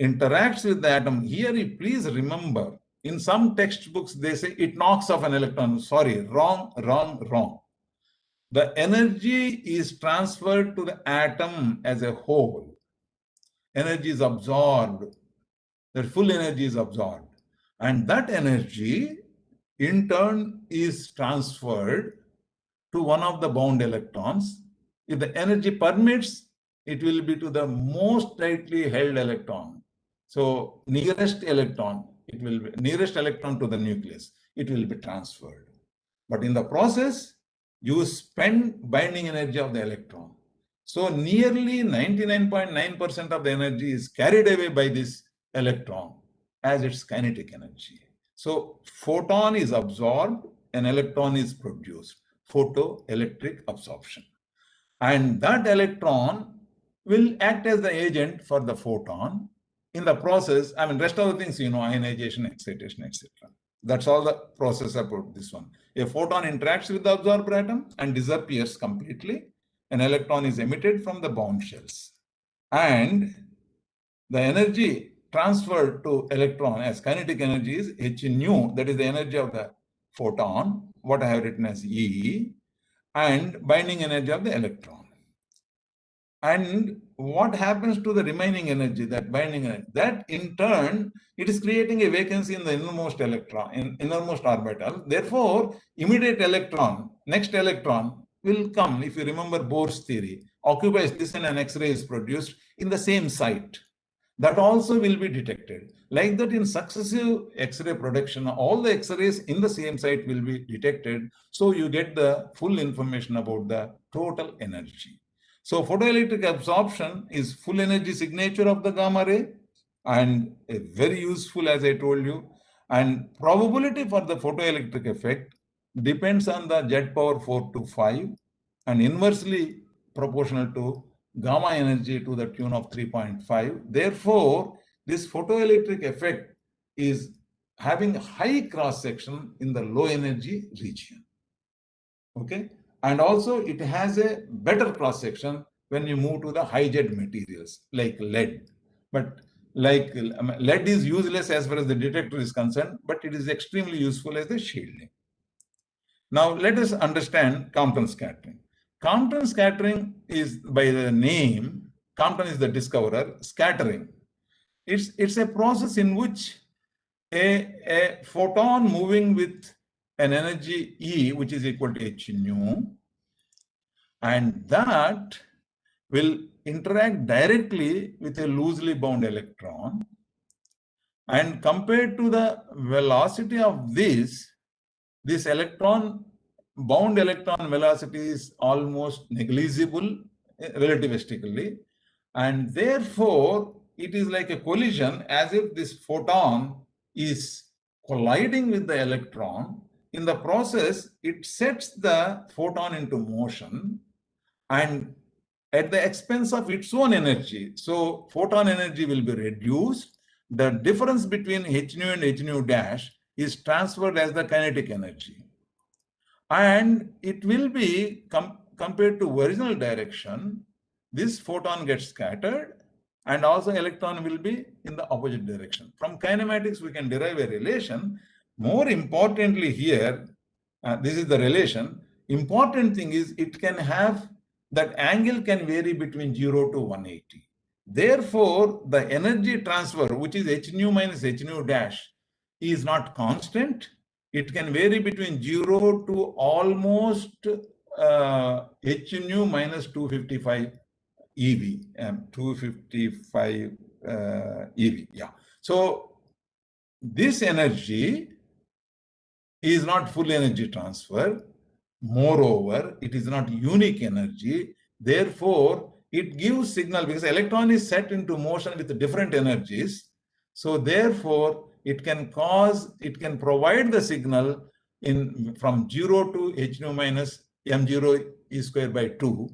B: interacts with the atom. Here, please remember, in some textbooks, they say it knocks off an electron. Sorry, wrong. The energy is transferred to the atom as a whole. Energy is absorbed. The full energy is absorbed. And that energy, in turn, is transferred to one of the bound electrons. If the energy permits, it will be to the most tightly held electron. So nearest electron to the nucleus, it will be transferred. But in the process, you spend binding energy of the electron. So nearly 99.9% of the energy is carried away by this electron as its kinetic energy. So photon is absorbed, an electron is produced, photoelectric absorption. And that electron will act as the agent for the photon. In the process, rest of the things, ionization, excitation, etc. That's all the process about this one. A photon interacts with the absorbed atom and disappears completely. An electron is emitted from the bound shells. And the energy transferred to electron as kinetic energy is h nu, that is the energy of the photon, what I have written as E, and binding energy of the electron. And what happens to the remaining energy, that binding energy? That in turn, it is creating a vacancy in the innermost orbital. Therefore, immediate electron, next electron will come, if you remember Bohr's theory, occupies this and an X-ray is produced in the same site. That also will be detected. Like that, in successive X-ray production, all the X-rays in the same site will be detected. So you get the full information about the total energy. So photoelectric absorption is full energy signature of the gamma ray and very useful, as I told you. And probability for the photoelectric effect depends on the Z power 4 to 5 and inversely proportional to gamma energy to the tune of 3.5. Therefore, this photoelectric effect is having high cross section in the low energy region. Okay, and also it has a better cross section when you move to the high Z materials like lead. But like lead is useless as far as the detector is concerned, but it is extremely useful as a shielding. Now let us understand Compton scattering. Compton scattering is, by the name, Compton is the discoverer, scattering. It's a process in which a photon moving with an energy E, which is equal to h nu, and that will interact directly with a loosely bound electron. And compared to the velocity of this bound electron velocity is almost negligible relativistically. And therefore, it is like a collision, as if this photon is colliding with the electron. In the process, it sets the photon into motion and at the expense of its own energy. So photon energy will be reduced. The difference between h nu and h nu dash is transferred as the kinetic energy. And it will be, compared to original direction, this photon gets scattered and also electron will be in the opposite direction. From kinematics, we can derive a relation. More importantly here, this is the relation. Important thing is it can have, that angle can vary between 0 to 180. Therefore, the energy transfer, which is h nu minus h nu dash, is not constant. It can vary between 0 to almost h nu minus 255 EV, 255 EV. Yeah. So this energy is not full energy transfer. Moreover, it is not unique energy. Therefore, it gives signal because electron is set into motion with different energies. So therefore, it can provide the signal in from 0 to h nu minus m0 e square by 2.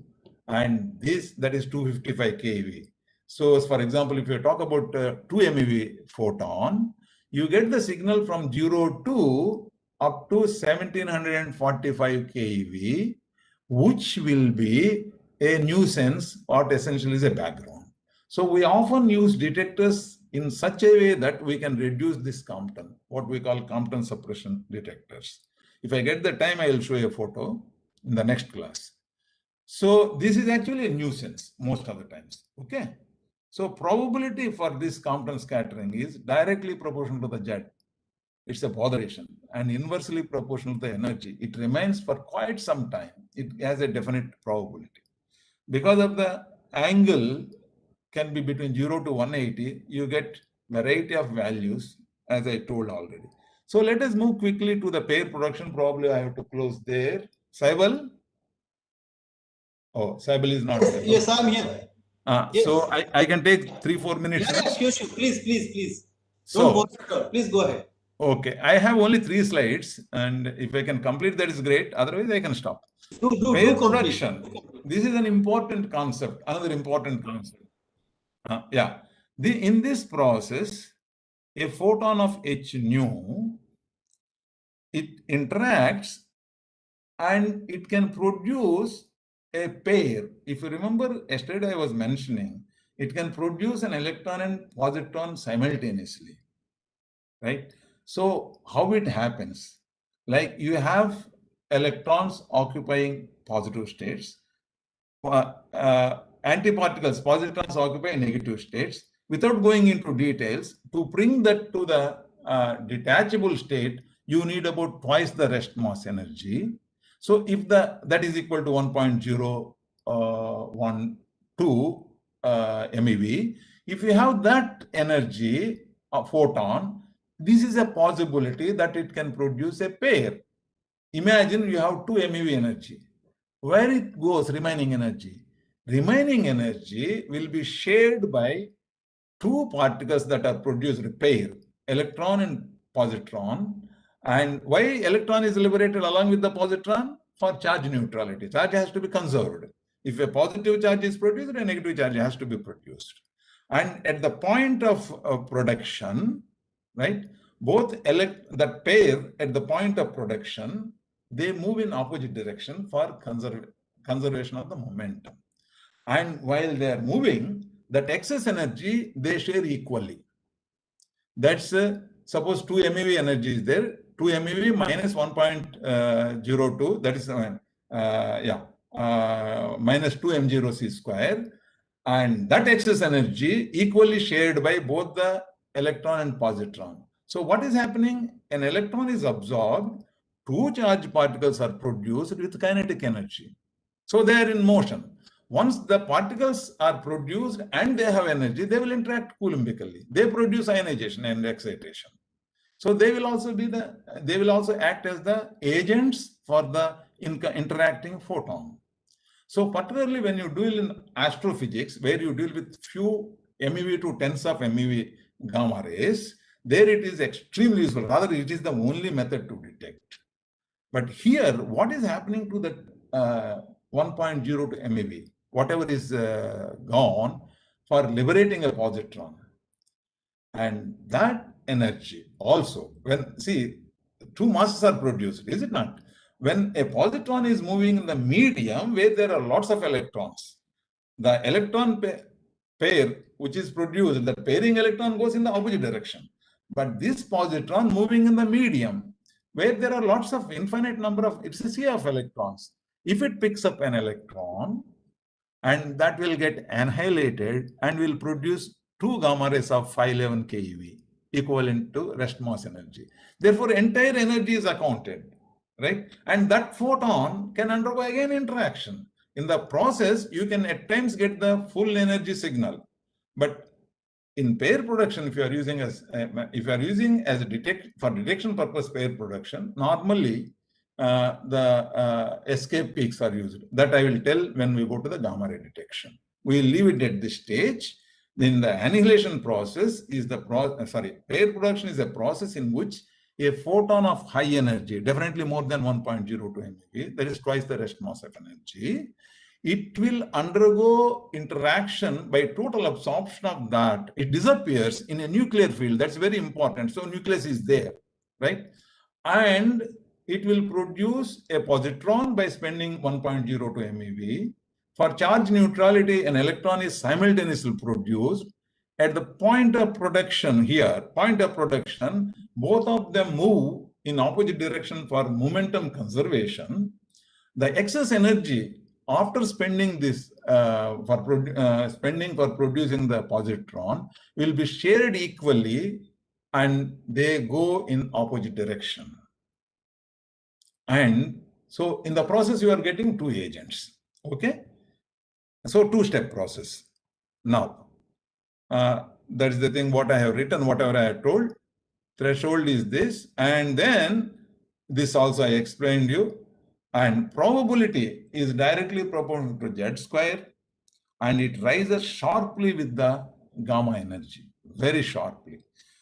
B: And that is 255 keV. So for example, if you talk about 2 MeV photon, you get the signal from 0 to up to 1745 keV, which will be a nuisance or essentially is a background. So we often use detectors in such a way that we can reduce this Compton, what we call Compton suppression detectors. If I get the time, I will show you a photo in the next class. So this is actually a nuisance most of the times, okay? So probability for this Compton scattering is directly proportional to the Z. It's a botheration and inversely proportional to the energy. It remains for quite some time. It has a definite probability. Because of the angle can be between 0 to 180, you get variety of values, as I told already. So let us move quickly to the pair production. Probably I have to close there. Saibal? Oh, Saibal is not there.
A: Yes, I'm here. Yes.
B: So I can take 3-4 minutes.
A: Yeah, sure. Please.
B: So,
A: Don't worry. Please go ahead.
B: Okay, I have only 3 slides, and if I can complete that is great. Otherwise, I can stop. Pair production. This is an important concept. Another important concept. Yeah. In this process, a photon of h nu, it interacts and it can produce a pair. If you remember, yesterday I was mentioning, it can produce an electron and positron simultaneously, right? So how it happens? Like you have electrons occupying positive states, antiparticles, positrons occupy negative states. Without going into details, to bring that to the detachable state, you need about twice the rest mass energy. So if that is equal to 1.012 MeV, if you have that energy, a photon, this is a possibility that it can produce a pair. Imagine you have 2 MeV energy. Where it goes, remaining energy? remaining energy will be shared by two particles that are produced, pair, electron and positron. And why electron is liberated along with the positron? For charge neutrality. Charge has to be conserved. If a positive charge is produced, a negative charge has to be produced. And at the point of production, right, both that pair at the point of production, they move in opposite direction for conservation of the momentum. And while they are moving, that excess energy they share equally. That's suppose 2 MeV energy is there, 2 MeV minus 1.02, that is minus 2 m0c square, and that excess energy equally shared by both the electron and positron. So what is happening? An electron is absorbed, two charged particles are produced with kinetic energy. So they are in motion. Once the particles are produced and they have energy, they will interact coulombically. They produce ionization and excitation. So they will also act as the agents for the interacting photon. So particularly when you deal in astrophysics, where you deal with few MeV to tens of MeV gamma rays, there it is extremely useful. Rather, it is the only method to detect. But here, what is happening to that 1.02 MeV, whatever is gone, for liberating a positron? And that energy also, when, see, two masses are produced, is it not? When a positron is moving in the medium where there are lots of electrons, the electron pair which is produced, the pairing electron goes in the opposite direction. But this positron moving in the medium where there are lots of infinite number of, it's a sea of electrons. If it picks up an electron, and that will get annihilated and will produce 2 gamma rays of 511 keV, equivalent to rest mass energy. Therefore, entire energy is accounted, right? And that photon can undergo again interaction. In the process, you can at times get the full energy signal. But in pair production, if you are using as for detection purpose pair production, normally the escape peaks are used. That I will tell when we go to the gamma ray detection. We will leave it at this stage. Then the annihilation process is pair production is a process in which a photon of high energy, definitely more than 1.02 MeV, that is twice the rest mass of energy, it will undergo interaction by total absorption of that. It disappears in a nuclear field. That's very important. So nucleus is there, right? And it will produce a positron by spending 1.02 MeV. For charge neutrality, an electron is simultaneously produced. At the point of production here, both of them move in opposite direction for momentum conservation. The excess energy after spending this for producing the positron will be shared equally, and they go in opposite direction. And so in the process, you are getting two agents. Okay. So two-step process. Now, that is the thing what I have written, whatever I have told. Threshold is this, and then this also I explained you. And probability is directly proportional to Z square, and it rises sharply with the gamma energy, very sharply.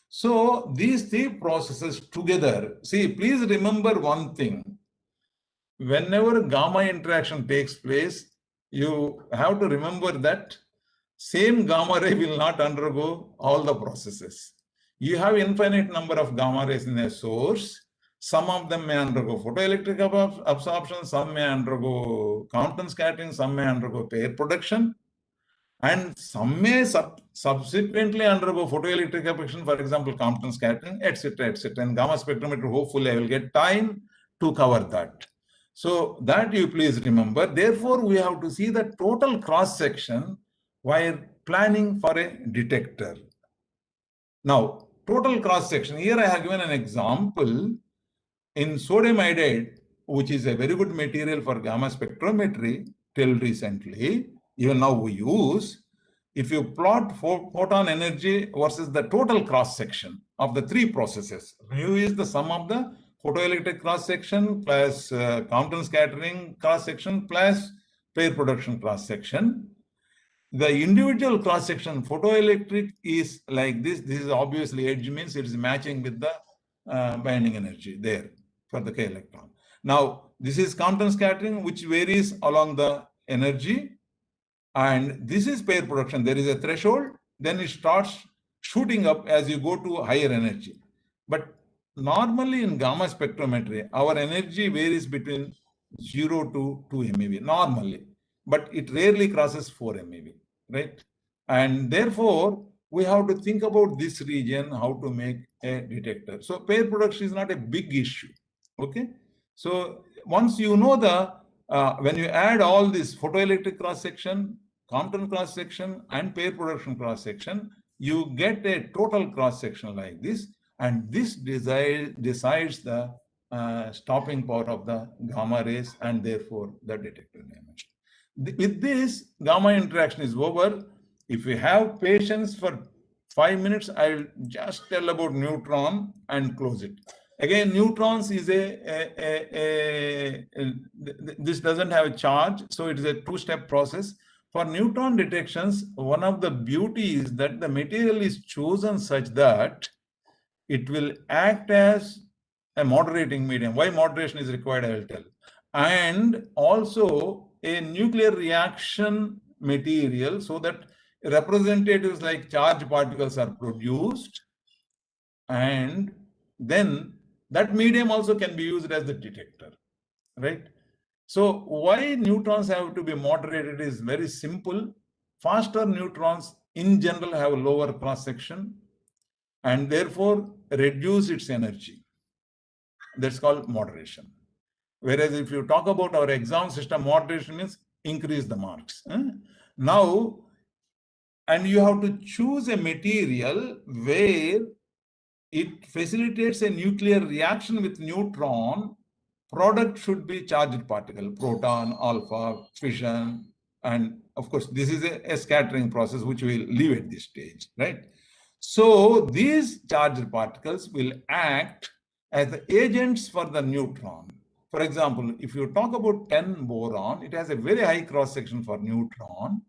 B: So these three processes together, see, please remember one thing. Whenever gamma interaction takes place, you have to remember that same gamma ray will not undergo all the processes. You have infinite number of gamma rays in a source. Some of them may undergo photoelectric absorption, some may undergo Compton scattering, some may undergo pair production, and some may subsequently undergo photoelectric absorption, for example, Compton scattering, etc., etc. In gamma spectrometer, hopefully I will get time to cover that. So that you please remember. Therefore, we have to see the total cross-section while planning for a detector. Now, total cross-section. Here I have given an example. In sodium iodide, which is a very good material for gamma spectrometry till recently, even now we use, if you plot photon energy versus the total cross-section of the three processes, mu is the sum of the photoelectric cross-section plus Compton scattering cross-section plus pair production cross-section. the individual cross-section photoelectric is like this. This is obviously edge, means it is matching with the binding energy there for the K electron. Now, this is Compton scattering, which varies along the energy. And this is pair production. There is a threshold, then it starts shooting up as you go to higher energy. But normally in gamma spectrometry, our energy varies between 0 to 2 MeV normally, but it rarely crosses 4 MeV, right? And therefore, we have to think about this region, how to make a detector. So pair production is not a big issue, okay? So once you know when you add all this photoelectric cross-section, Compton cross-section, and pair production cross-section, you get a total cross-section like this, and this decides the stopping power of the gamma rays and therefore the detector dimension. With this, gamma interaction is over. If you have patience for 5 minutes, I'll just tell about neutron and close it. Again, neutrons is this doesn't have a charge, so it is a two-step process. For neutron detections, one of the beauties is that the material is chosen such that it will act as a moderating medium. Why moderation is required, I will tell. And also a nuclear reaction material, so that representatives like charged particles are produced, and then that medium also can be used as the detector, right? So why neutrons have to be moderated is very simple. Faster neutrons in general have a lower cross section and therefore reduce its energy. That's called moderation. Whereas if you talk about our exam system, moderation means increase the marks. Now, and you have to choose a material where it facilitates a nuclear reaction with neutron. Product should be charged particle, proton, alpha, fission, and of course, this is a scattering process which we'll leave at this stage, right? So these charged particles will act as the agents for the neutron. For example, if you talk about 10 boron, it has a very high cross section for neutron.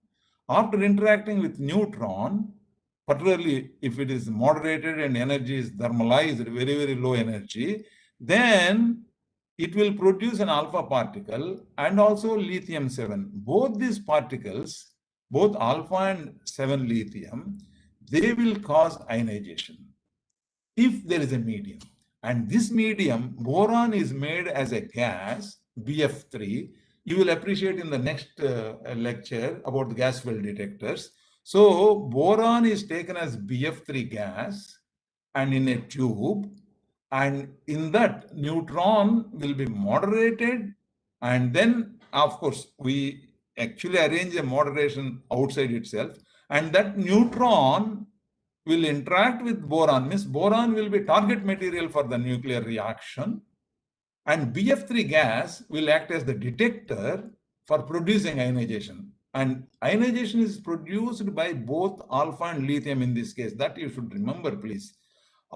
B: After interacting with neutron, particularly if it is moderated and energy is thermalized, very, very low energy, then it will produce an alpha particle and also lithium-7. Both these particles, both alpha and 7 lithium, they will cause ionization if there is a medium. And this medium, boron is made as a gas, BF3. You will appreciate in the next lecture about the gas field detectors. So boron is taken as BF3 gas and in a tube, and in that neutron will be moderated, and then of course we actually arrange a moderation outside itself, and that neutron will interact with boron, means boron will be target material for the nuclear reaction, and BF3 gas will act as the detector for producing ionization. And ionization is produced by both alpha and lithium in this case. That you should remember, please.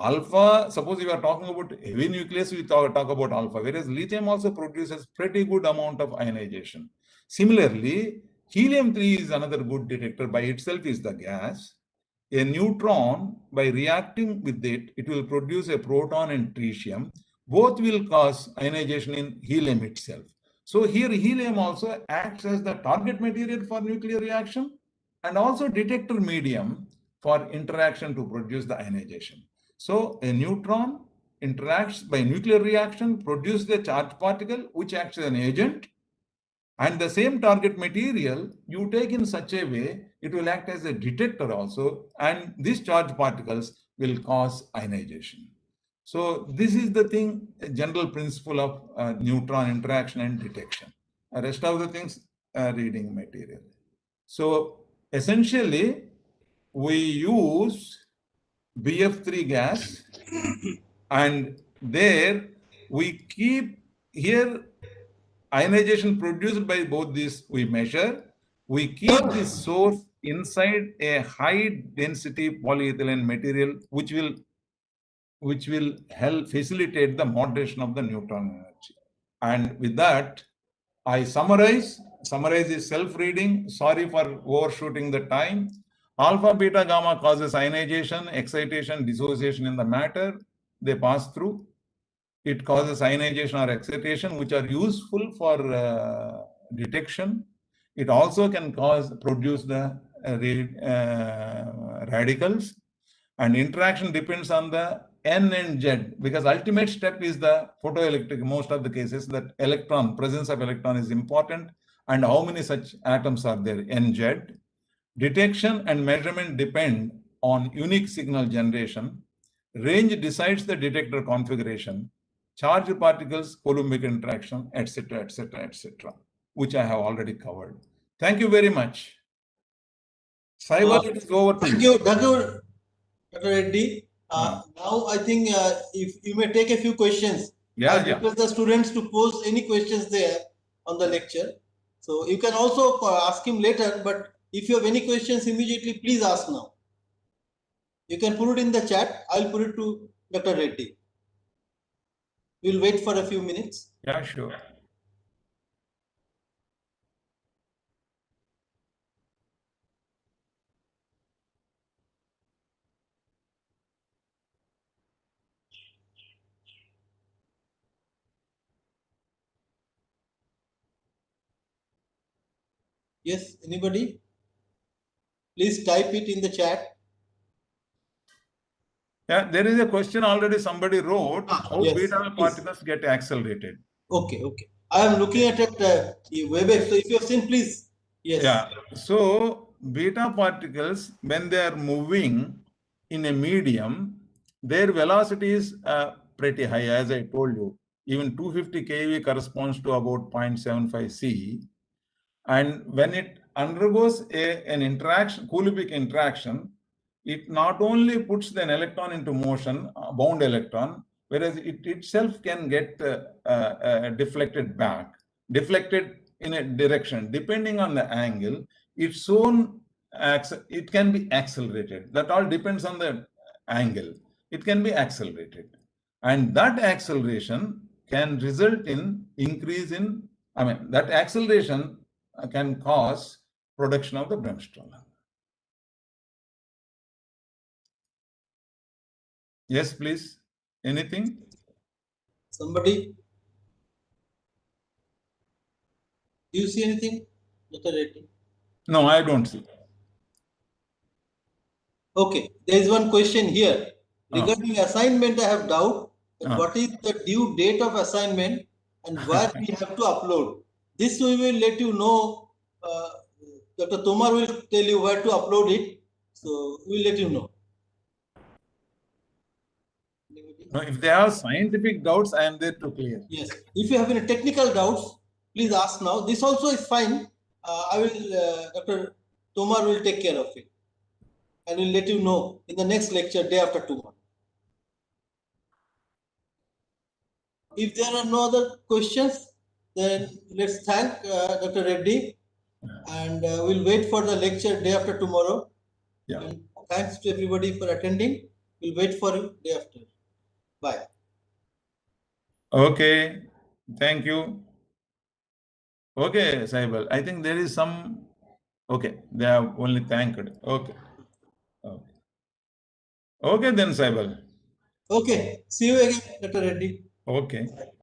B: Alpha, suppose we are talking about heavy nucleus, we talk about alpha, whereas lithium also produces pretty good amount of ionization. Similarly, helium-3 is another good detector. By itself is the gas. A neutron, by reacting with it, it will produce a proton and tritium. Both will cause ionization in helium itself. So here helium also acts as the target material for nuclear reaction and also detector medium for interaction to produce the ionization. So a neutron interacts by nuclear reaction, produces the charged particle which acts as an agent, and the same target material you take in such a way, it will act as a detector also, and these charged particles will cause ionization. So this is the thing, a general principle of neutron interaction and detection. The rest of the things are reading material. So essentially, we use BF3 gas, and there we keep here ionization produced by both these we measure. We keep this source inside a high density polyethylene material which will help facilitate the moderation of the neutron energy. And with that, I summarize. Summarize is self-reading. Sorry for overshooting the time. Alpha, beta, gamma causes ionization, excitation, dissociation in the matter. They pass through. It causes ionization or excitation, which are useful for detection. It also can produce the radicals. And interaction depends on the N and Z, because ultimate step is the photoelectric. Most of the cases, that presence of electron is important, and how many such atoms are there, N, Z. Detection and measurement depend on unique signal generation. Range decides the detector configuration. Charged particles, Coulombic interaction, etc., etc., etc., which I have already covered. Thank you very much. Cyber, it is over to
C: you, Dr. Reddy. Now I think if you may take a few questions. I request the students to post any questions there on the lecture. So you can also ask him later, but if you have any questions immediately, please ask now. You can put it in the chat. I'll put it to Dr. Reddy. We'll wait for a few minutes.
B: Yeah, sure.
C: Yes, anybody? Please type it in the chat.
B: Yeah, there is a question already somebody wrote. How
C: yes,
B: beta particles get accelerated?
C: Okay, okay. I am looking at it WebEx. So if you have seen, please. Yes.
B: Yeah. So beta particles, when they are moving in a medium, their velocity is pretty high, as I told you. Even 250 keV corresponds to about 0.75 c. And when it undergoes an interaction, Coulombic interaction, it not only puts an electron into motion, a bound electron, whereas it itself can get deflected back, deflected in a direction. Depending on the angle, its own it can be accelerated. That all depends on the angle. It can be accelerated. And that acceleration can result in increase in, that acceleration can cause production of the Bremsstrahlung. Yes, please. Anything?
C: Somebody? Do you see anything, Dr. Reddy?
B: No, I don't see.
C: Okay, there is one question here. Regarding assignment, I have doubt. What is the due date of assignment and where we have to upload? This we will let you know. Dr. Tomar will tell you where to upload it. So we'll let you know.
B: No, if they have scientific doubts, I am there to clear.
C: Yes. If you have any technical doubts, please ask now. This also is fine. I will, Dr. Tomar will take care of it. And we'll let you know in the next lecture, day after tomorrow. If there are no other questions, then let's thank Dr. Reddy, and we'll wait for the lecture day after tomorrow.
B: Yeah.
C: And thanks to everybody for attending. We'll wait for you day after. Bye.
B: Okay. Thank you. Okay, Saibal. I think there is some. Okay, they have only thanked. Okay. Okay. Okay then, Saibal.
C: Okay. See you again, Dr. Reddy.
B: Okay.